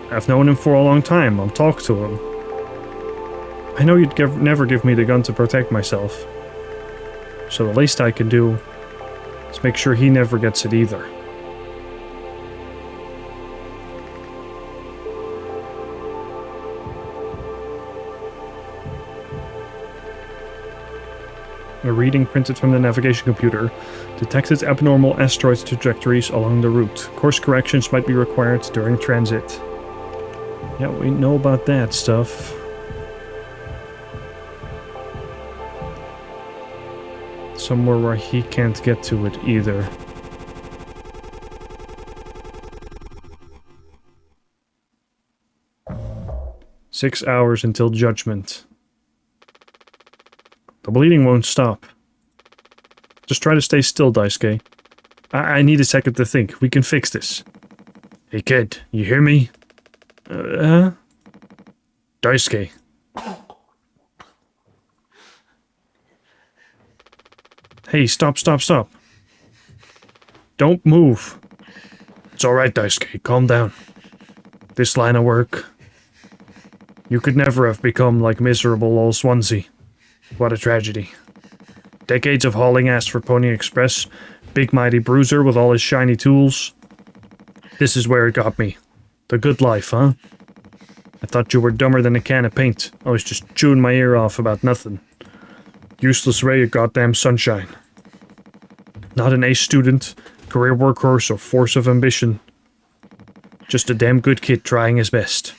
I've known him for a long time. I'll talk to him. I know you'd never give me the gun to protect myself. So the least I can do is make sure he never gets it either. A reading printed from the navigation computer detected abnormal asteroid trajectories along the route. Course corrections might be required during transit. Yeah, we know about that stuff. Somewhere where he can't get to it either. "6 hours until judgment. The bleeding won't stop. Just try to stay still, Daisuke. I need a second to think. We can fix this. Hey kid, you hear me? Daisuke. Hey, stop. Don't move. It's alright, Daisuke. Calm down. This line of work. You could never have become like miserable old Swansea. What a tragedy. Decades of hauling ass for Pony Express. Big mighty bruiser with all his shiny tools. This is where it got me. The good life, huh? I thought you were dumber than a can of paint. I was just chewing my ear off about nothing. Useless ray of goddamn sunshine. Not an ace student, career workhorse, or force of ambition. Just a damn good kid trying his best.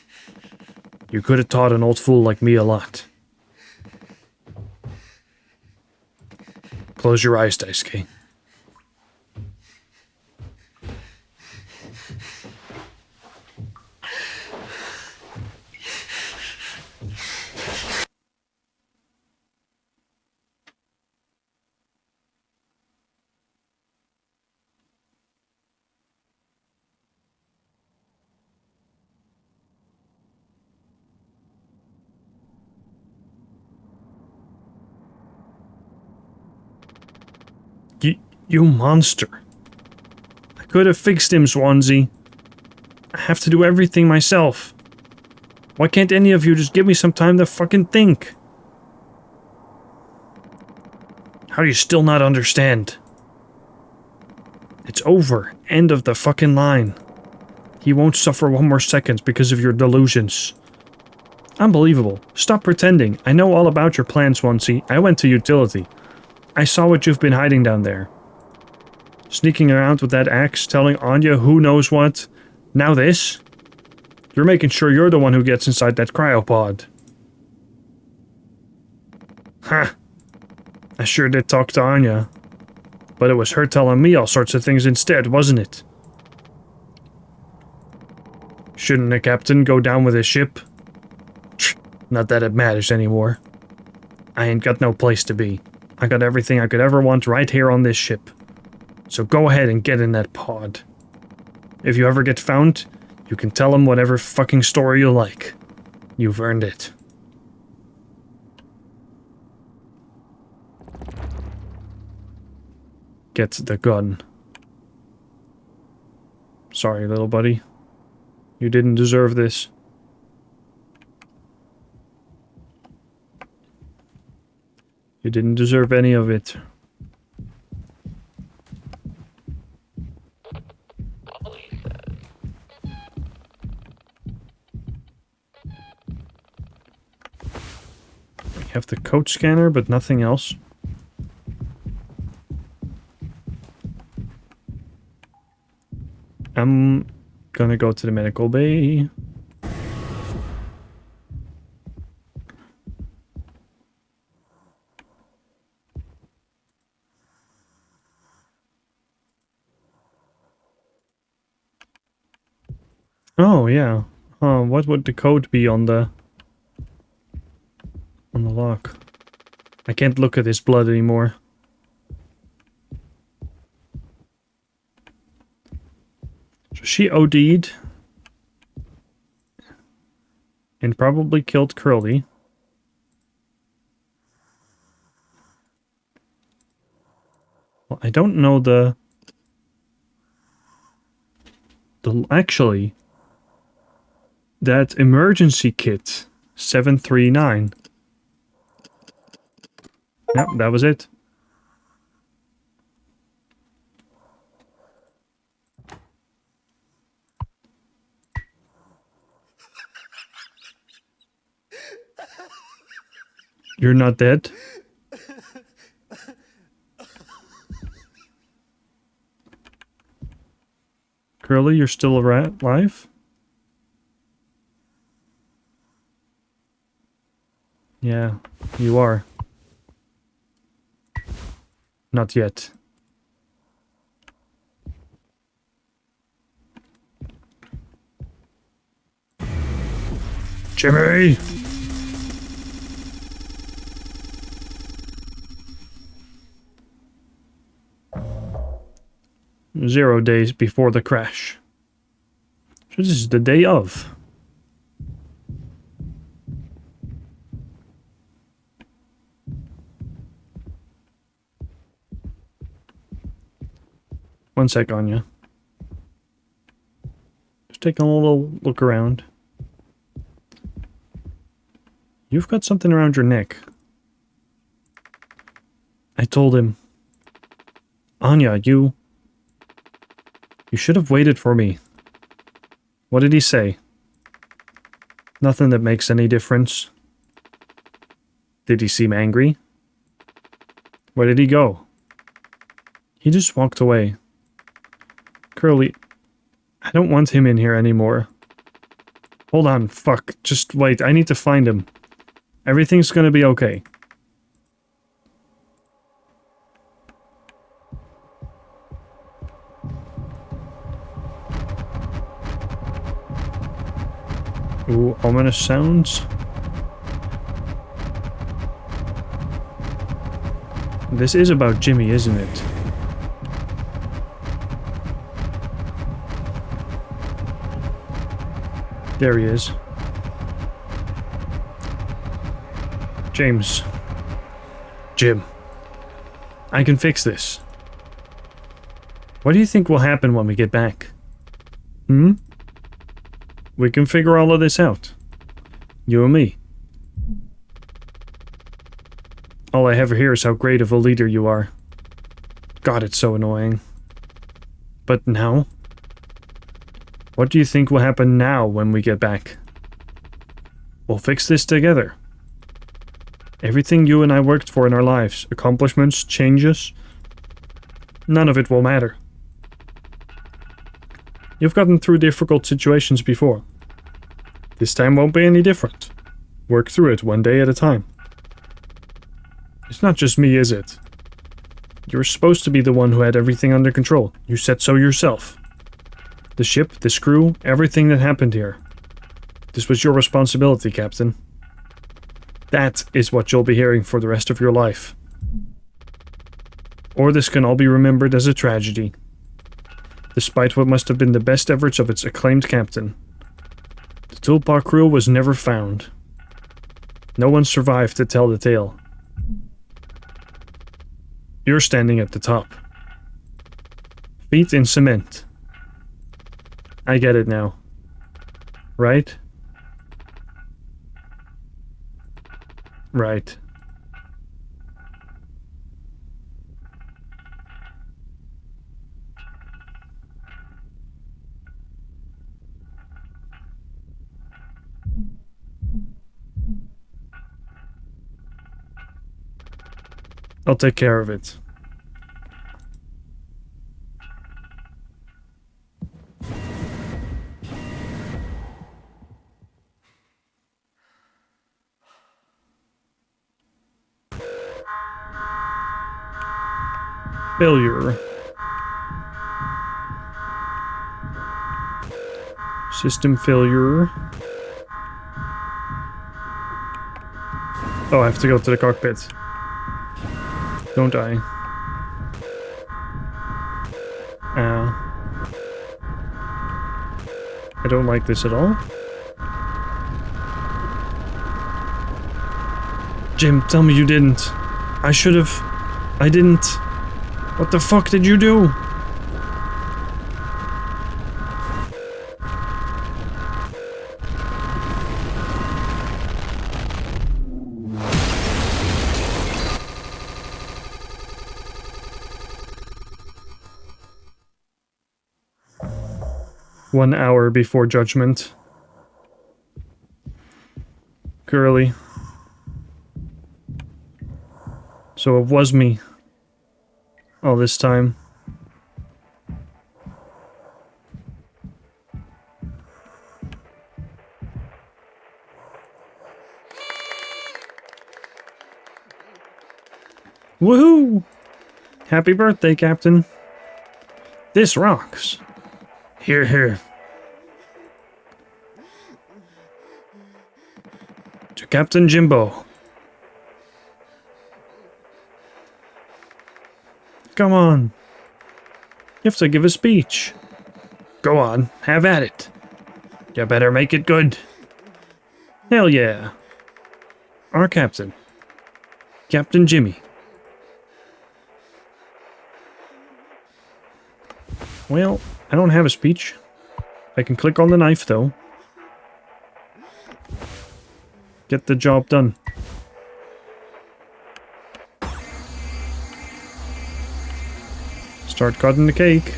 You could have taught an old fool like me a lot. Close your eyes, Daisuke. You monster. I could have fixed him, Swansea. I have to do everything myself. Why can't any of you just give me some time to fucking think? How do you still not understand? It's over. End of the fucking line. He won't suffer one more second because of your delusions. Unbelievable. Stop pretending. I know all about your plan, Swansea. I went to utility. I saw what you've been hiding down there. Sneaking around with that axe, telling Anya who knows what. Now this? You're making sure you're the one who gets inside that cryopod. Ha! I sure did talk to Anya. But it was her telling me all sorts of things instead, wasn't it? Shouldn't a captain go down with his ship? Not that it matters anymore. I ain't got no place to be. I got everything I could ever want right here on this ship. So go ahead and get in that pod. If you ever get found, you can tell them whatever fucking story you like. You've earned it. Get the gun. Sorry, little buddy. You didn't deserve this. You didn't deserve any of it. We have the code scanner, but nothing else. I'm gonna go to the medical bay. Oh, yeah. What would the code be on the lock? I can't look at his blood anymore. So she OD'd and probably killed Curly. Well, I don't know the actually, that emergency kit 739. Yep, that was it. You're not dead? Curly, you're still alive? Yeah, you are. Not yet. Jimmy! Zero days before the crash. So this is the day of. One sec, Anya. Just taking a little look around. You've got something around your neck. I told him, Anya, you should have waited for me. What did he say? Nothing that makes any difference. Did he seem angry? Where did he go? He just walked away. Curly, don't want him in here anymore. Hold on, fuck. Just wait, I need to find him. Everything's gonna be okay. Ooh, ominous sounds. This is about Jimmy, isn't it? There he is. James. Jim. I can fix this. What do you think will happen when we get back? Hmm? We can figure all of this out. You and me. All I ever hear is how great of a leader you are. God, it's so annoying. But now? What do you think will happen now when we get back? We'll fix this together. Everything you and I worked for in our lives, accomplishments, changes, none of it will matter. You've gotten through difficult situations before. This time won't be any different. Work through it one day at a time. It's not just me, is it? You're supposed to be the one who had everything under control. You said so yourself. The ship, this crew, everything that happened here. This was your responsibility, Captain. That is what you'll be hearing for the rest of your life. Or this can all be remembered as a tragedy. Despite what must have been the best efforts of its acclaimed captain. The Tulpa crew was never found. No one survived to tell the tale. You're standing at the top. Feet in cement. I get it now. Right? Right. I'll take care of it. Failure. System failure. Oh, I have to go to the cockpit. Don't I? I don't like this at all. Jim, tell me you didn't. I should have. I didn't. What the fuck did you do? One hour before judgment. Girly. So it was me. All this time. Woohoo! Happy birthday, Captain. This rocks. Here, here. To Captain Jimbo. Come on. You have to give a speech. Go on, have at it. You better make it good. Hell yeah. Our captain. Captain Jimmy. Well, I don't have a speech. I can click on the knife, though. Get the job done. Start cutting the cake.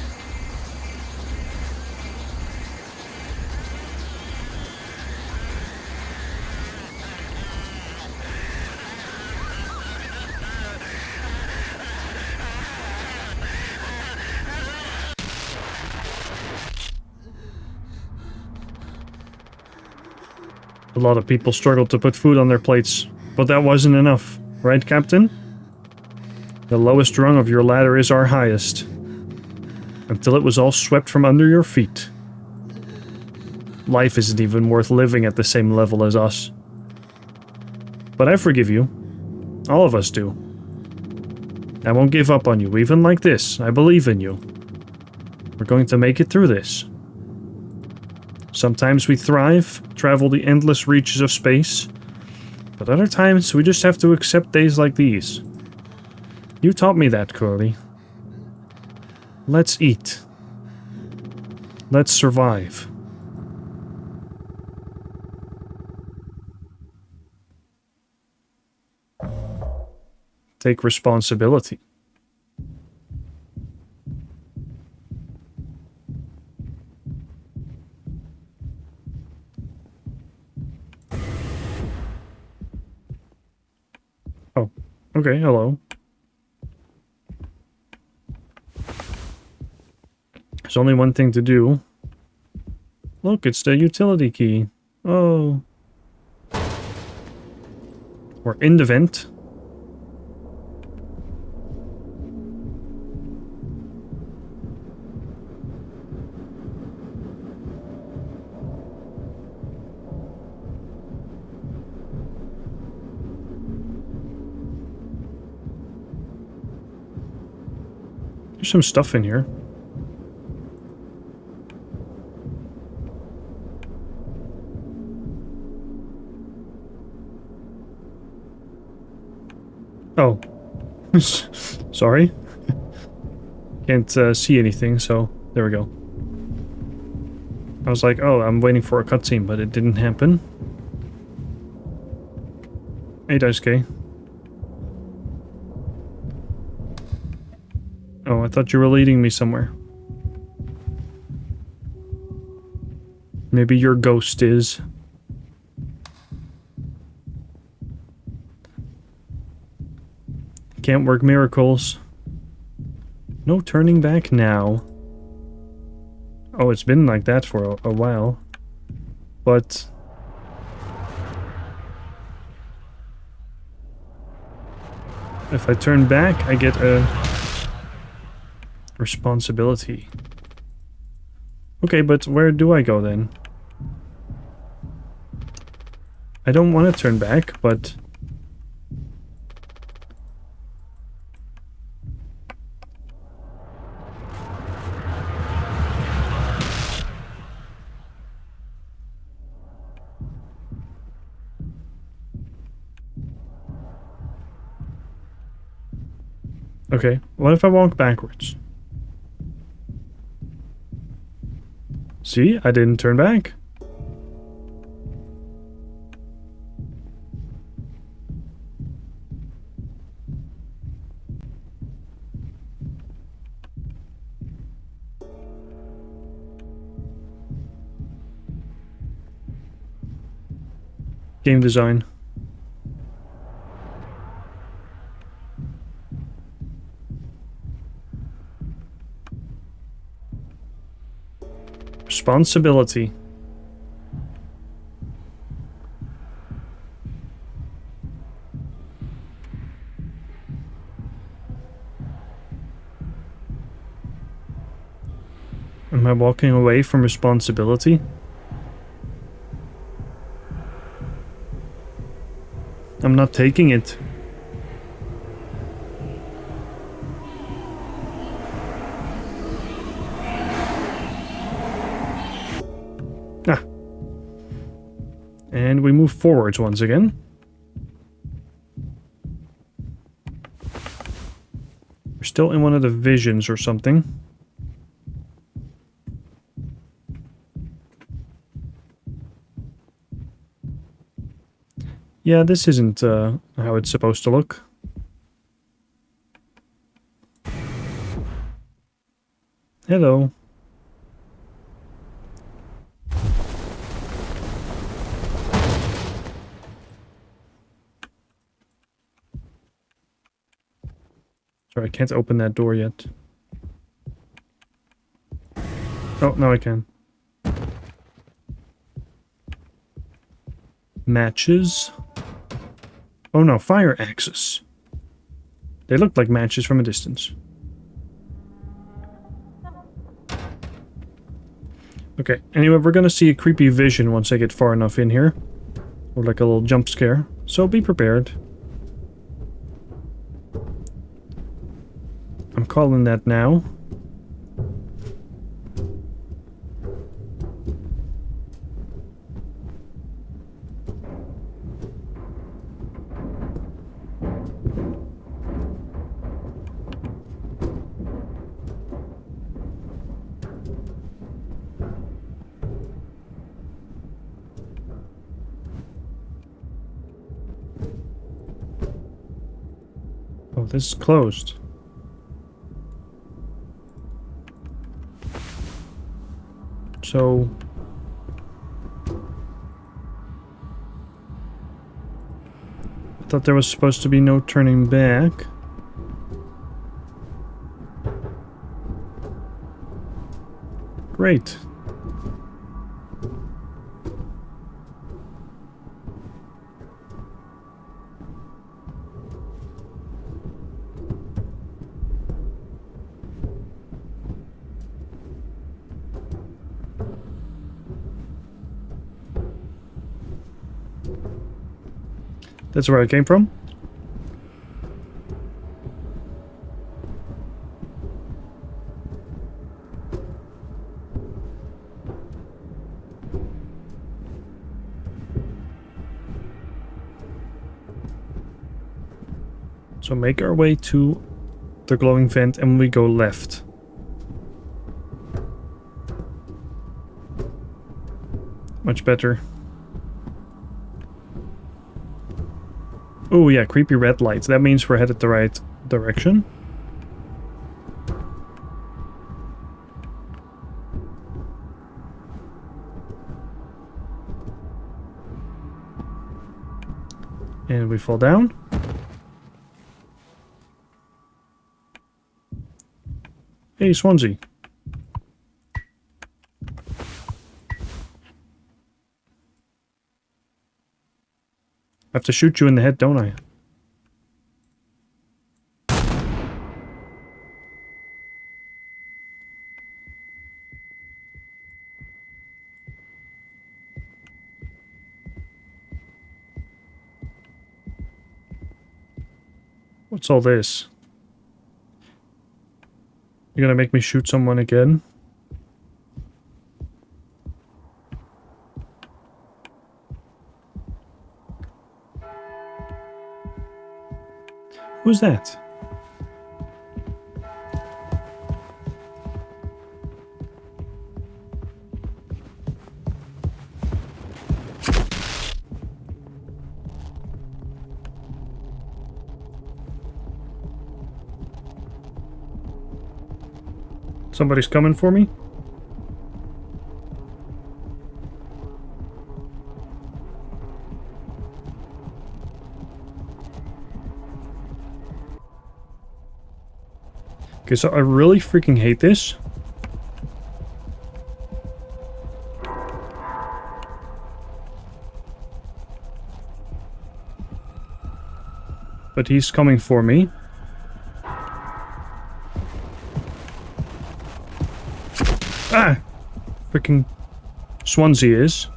A lot of people struggle to put food on their plates, but that wasn't enough, right, Captain? The lowest rung of your ladder is our highest, until it was all swept from under your feet. Life isn't even worth living at the same level as us. But I forgive you. All of us do. I won't give up on you, even like this. I believe in you. We're going to make it through this. Sometimes we thrive, travel the endless reaches of space, but other times we just have to accept days like these. You taught me that, Curly. Let's eat. Let's survive. Take responsibility. Oh, okay, hello. There's only one thing to do. Look, it's the utility key. Oh. We're in the vent. There's some stuff in here. Oh. Sorry. Can't see anything, so there we go. I was like, oh, I'm waiting for a cutscene, but it didn't happen. Hey, Daisuke. Oh, I thought you were leading me somewhere. Maybe your ghost is. Can't work miracles. No turning back now. Oh, it's been like that for a while. But... if I turn back, I get a... responsibility. Okay, but where do I go then? I don't want to turn back, but... okay, what if I walk backwards? See, I didn't turn back. Game design. Responsibility. Am I walking away from responsibility? I'm not taking it. Ah. And we move forwards once again. We're still in one of the visions or something. Yeah, this isn't how it's supposed to look. Hello. Sorry, I can't open that door yet. Oh, now I can. Matches. Oh no, fire axes. They look like matches from a distance. Okay, anyway, we're gonna see a creepy vision once I get far enough in here. Or like a little jump scare. So be prepared. I'm calling that now. Oh, this is closed. So... I thought there was supposed to be no turning back. Great. That's where I came from. So make our way to the glowing vent and we go left. Much better. Oh yeah, creepy red lights. That means we're headed the right direction. And we fall down. Hey, Swansea. I have to shoot you in the head, don't I? What's all this? You're gonna make me shoot someone again? Who's that? Somebody's coming for me? Okay, so I really freaking hate this. But he's coming for me. Ah! Freaking Swansea is.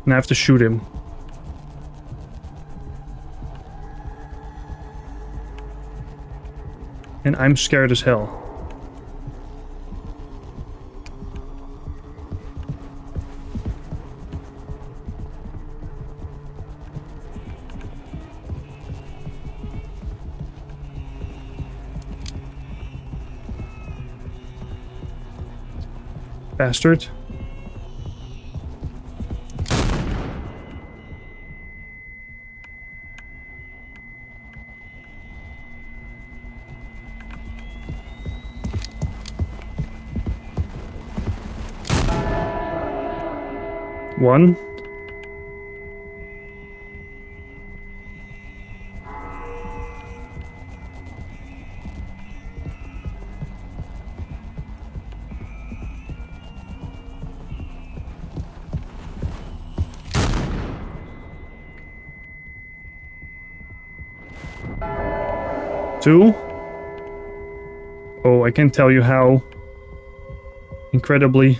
And I have to shoot him. And I'm scared as hell. Bastard. One. 2. Oh, I can't tell you how incredibly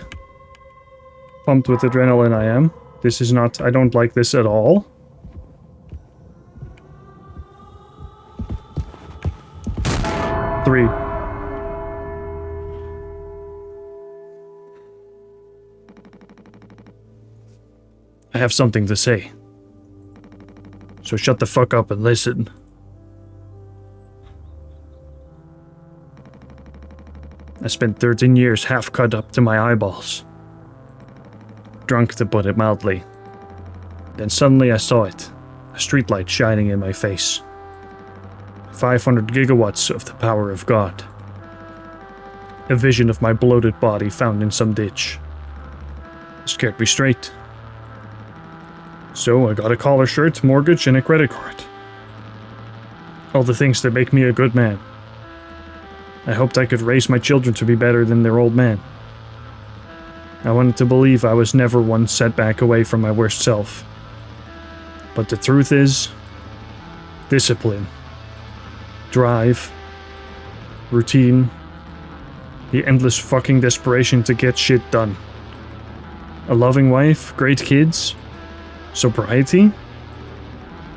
pumped with adrenaline I am. This is not... I don't like this at all. 3. I have something to say. So shut the fuck up and listen. I spent 13 years half cut up to my eyeballs. Drunk, to put it mildly. Then suddenly I saw it. A streetlight shining in my face. 500 gigawatts of the power of God. A vision of my bloated body found in some ditch. It scared me straight. So I got a collar shirt, mortgage, and a credit card. All the things that make me a good man. I hoped I could raise my children to be better than their old man. I wanted to believe I was never one setback away from my worst self. But the truth is, discipline, drive, routine, the endless fucking desperation to get shit done. A loving wife, great kids, sobriety?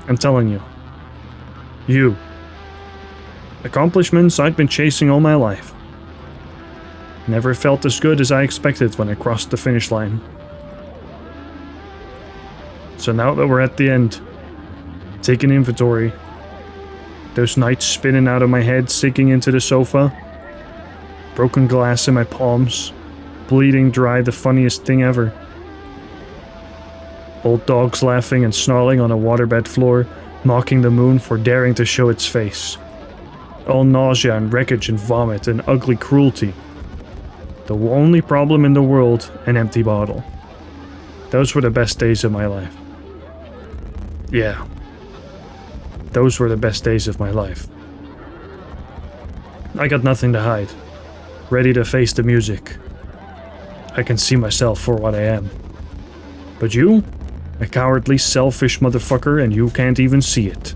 I'm telling you. You. Accomplishments I'd been chasing all my life. Never felt as good as I expected when I crossed the finish line. So now that we're at the end, taking inventory, those nights spinning out of my head, sinking into the sofa, broken glass in my palms, bleeding dry, the funniest thing ever. Old dogs laughing and snarling on a waterbed floor, mocking the moon for daring to show its face. All nausea and wreckage and vomit and ugly cruelty. The only problem in the world, an empty bottle. Those were the best days of my life. Yeah. Those were the best days of my life. I got nothing to hide. Ready to face the music. I can see myself for what I am. But you? A cowardly, selfish motherfucker, and you can't even see it.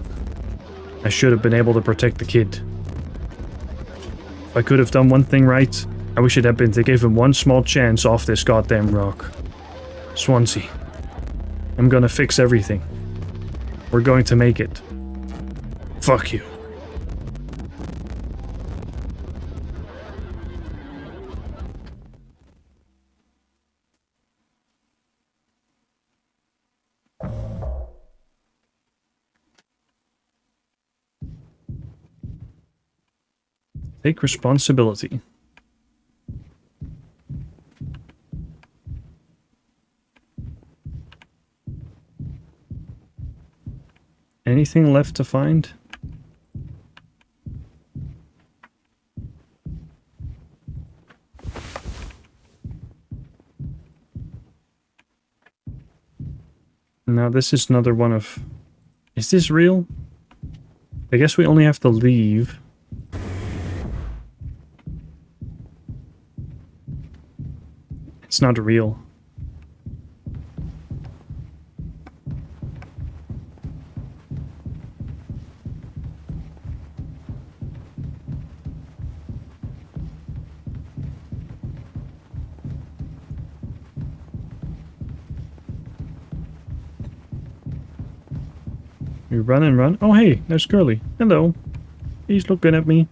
I should have been able to protect the kid. If I could have done one thing right, I wish it had been to give him one small chance off this goddamn rock. Swansea. I'm gonna fix everything. We're going to make it. Fuck you. Take responsibility. Anything left to find? Now this is another one of... Is this real? I guess we only have to leave. It's not real. We run and run. Oh hey, there's Curly. Hello. He's looking at me.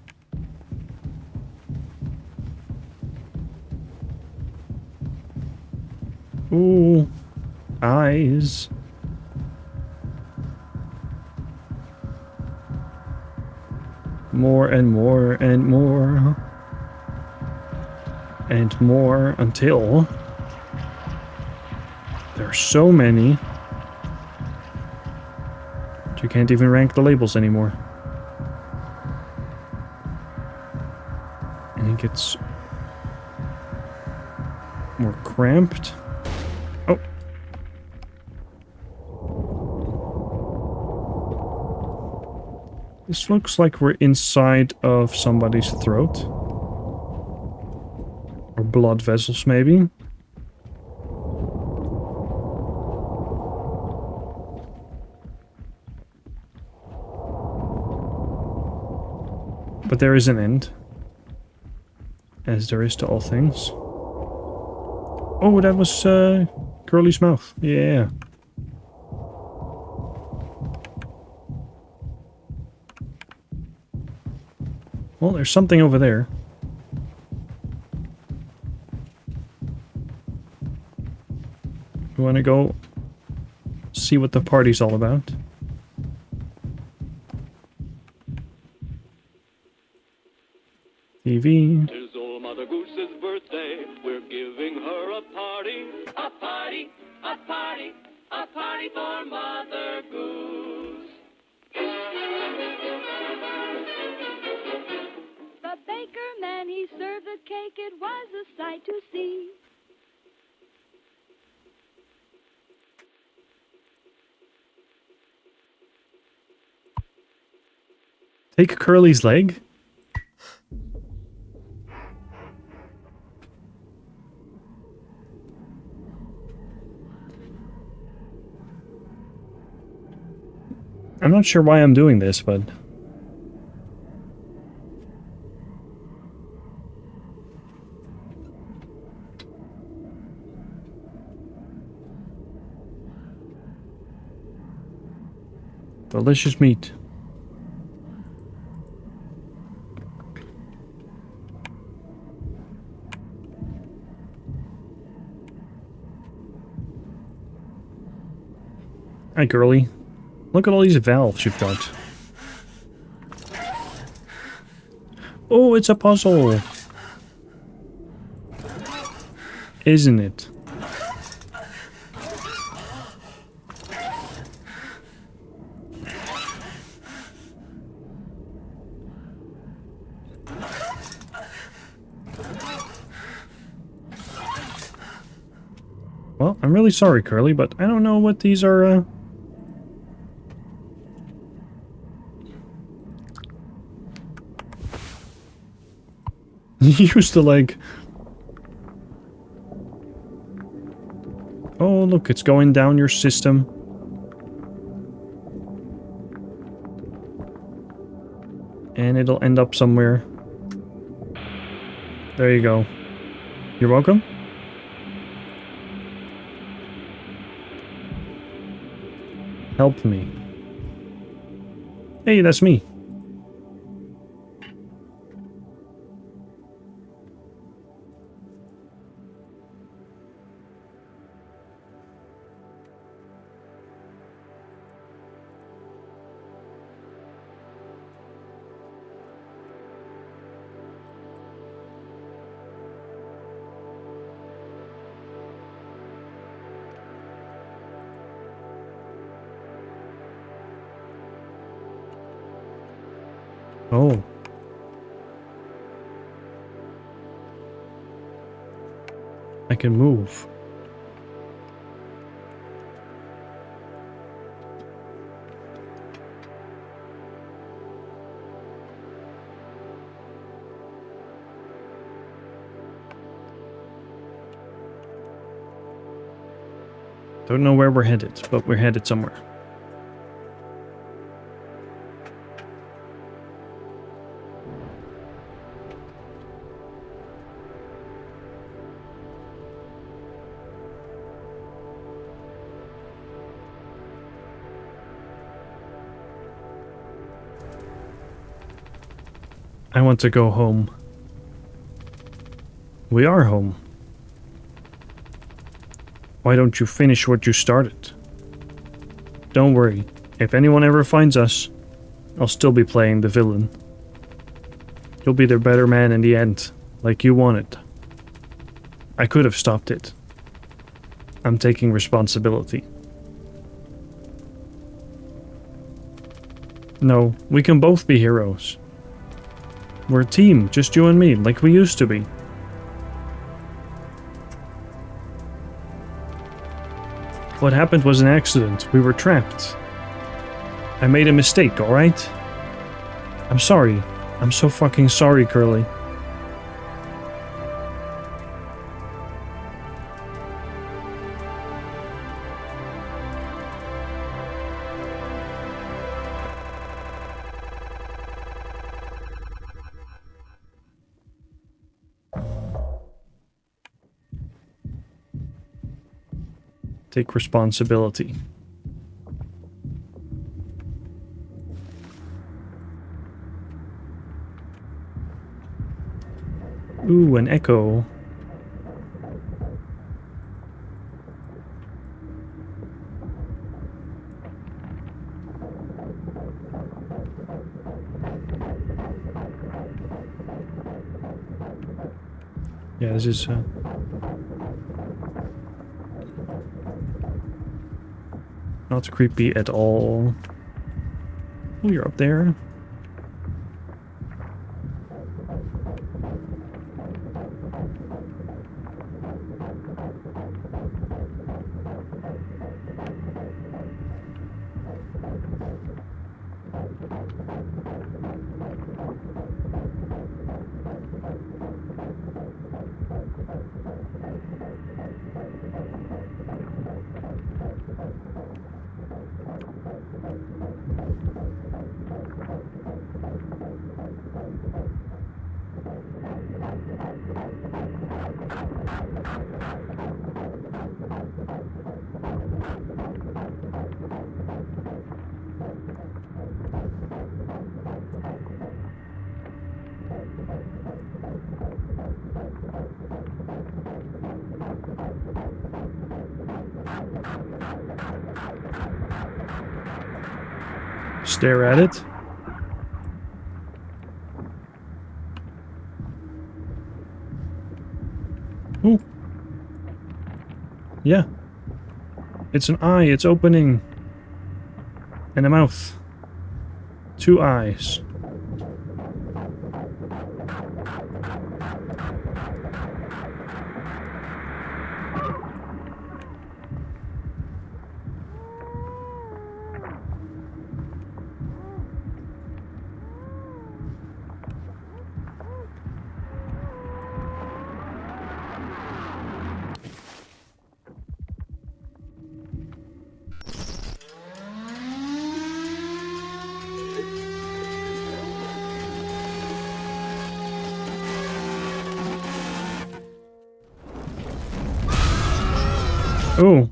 Ooh, eyes. More and more and more. And more until there are so many that you can't even rank the labels anymore. And it gets more cramped. Oh. This looks like we're inside of somebody's throat. Or blood vessels, maybe. But there is an end. As there is to all things. Oh, that was Curly's mouth. Yeah. Well, there's something over there. We want to go see what the party's all about. TV. Tis old Mother Goose's birthday. We're giving her a party. A party, a party, a party for Mother Goose. The baker man, he served the cake. It was a sight to see. Take Curly's leg? I'm not sure why I'm doing this, but... delicious meat. Hi, girly. Look at all these valves you've got. Oh, it's a puzzle! Isn't it? Well, I'm really sorry, Curly, but I don't know what these are, Use the leg. Oh, look, it's going down your system. And it'll end up somewhere. There you go. You're welcome. Help me. Hey, that's me. Oh. I can move. Don't know where we're headed, but we're headed somewhere. I want to go home. We are home. Why don't you finish what you started? Don't worry, if anyone ever finds us, I'll still be playing the villain. You'll be their better man in the end, like you wanted. I could have stopped it. I'm taking responsibility. No, we can both be heroes. We're a team, just you and me, like we used to be. What happened was an accident. We were trapped. I made a mistake, alright? I'm sorry. I'm so fucking sorry, Curly. Take responsibility. Ooh, an echo. Yeah, this is not creepy at all. Oh, you're up there. Stare at it. Ooh. Yeah. It's an eye. It's opening. And a mouth. 2 eyes. Oh.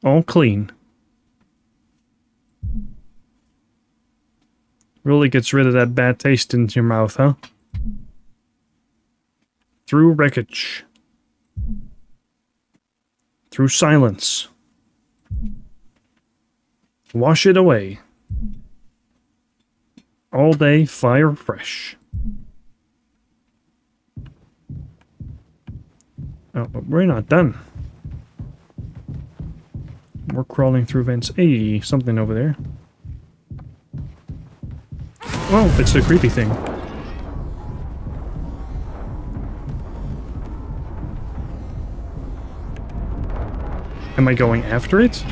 All clean. Really gets rid of that bad taste in your mouth, huh? Through wreckage. Through silence. Wash it away. All day, fire fresh. Oh, but we're not done. We're crawling through vents. Hey, something over there. Oh, it's the creepy thing. Am I going after it?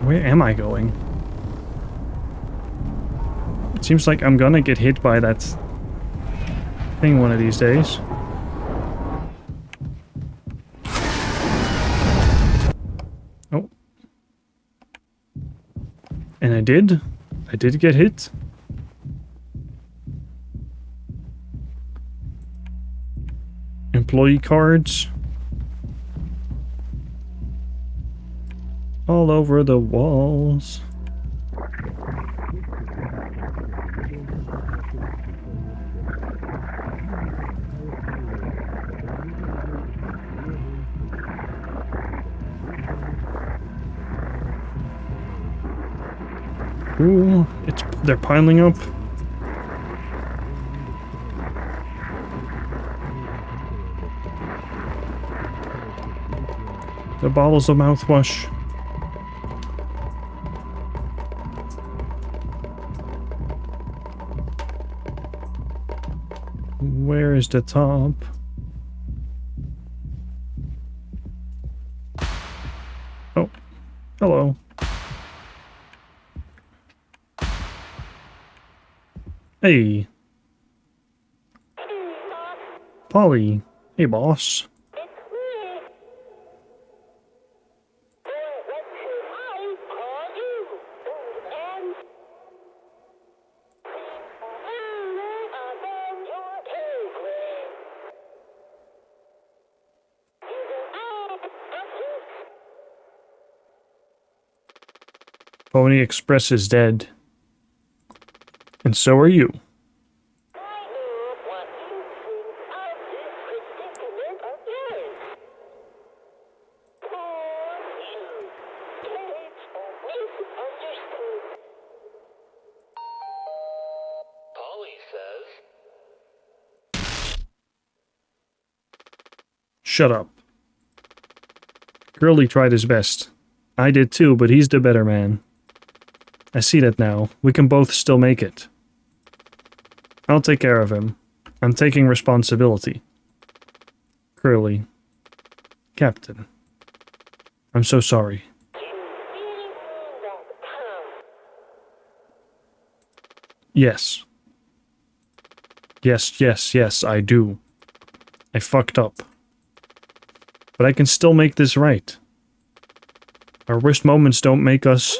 Where am I going? It seems like I'm gonna get hit by that thing one of these days. Oh. And I did. I did get hit. Employee cards. All over the walls. Ooh, they're piling up. The bottles of mouthwash. Where is the top? Oh, hello. Hey. Polly. Hey, boss. It's me. Or what should I call you? And above your pay grade. Pony Express is dead. And so are you. I know what you think of this predicament of yours. Poor you. It's misunderstood. Polly says, Shut up. Curly tried his best. I did too, but he's the better man. I see that now. We can both still make it. I'll take care of him. I'm taking responsibility. Curly. Captain. I'm so sorry. You really mean that, Tom? Yes. Yes, I do. I fucked up. But I can still make this right. Our worst moments don't make us...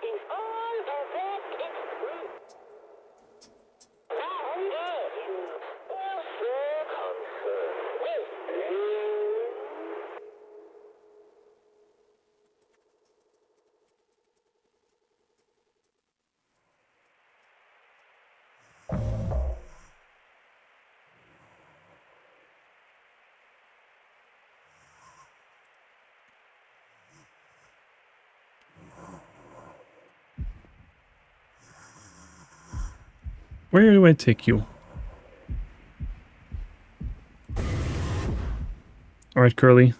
Is all of that is true? Now are you also concerned with me? Where do I take you? Alright, Curly.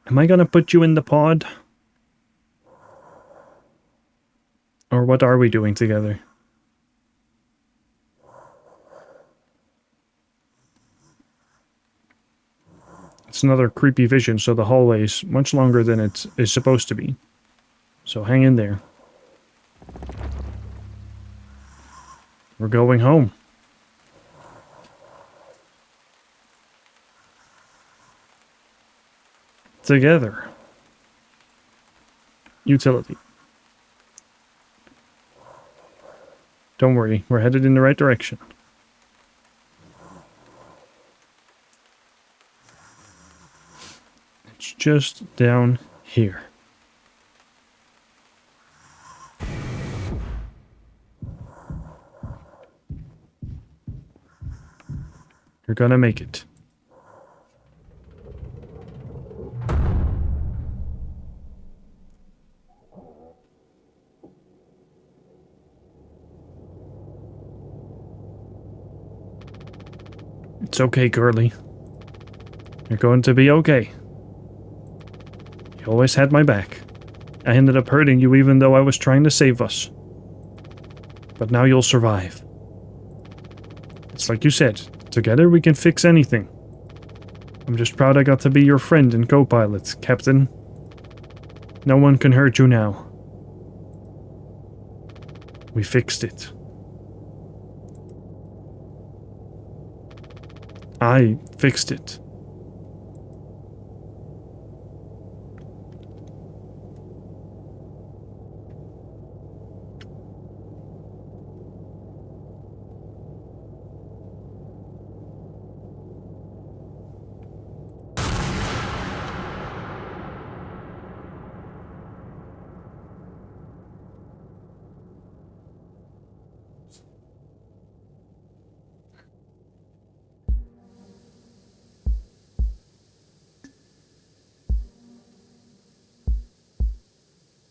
Am I gonna put you in the pod? Or what are we doing together? It's another creepy vision, so the hallway is much longer than it is supposed to be. So hang in there. We're going home. Together. Utility. Don't worry, we're headed in the right direction. It's just down here. You're gonna make it. It's okay, girlie. You're going to be okay. You always had my back. I ended up hurting you even though I was trying to save us. But now you'll survive. It's like you said, together we can fix anything. I'm just proud I got to be your friend and co-pilot, Captain. No one can hurt you now. We fixed it. I fixed it.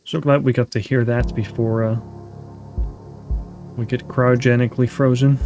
So glad we got to hear that before we get cryogenically frozen.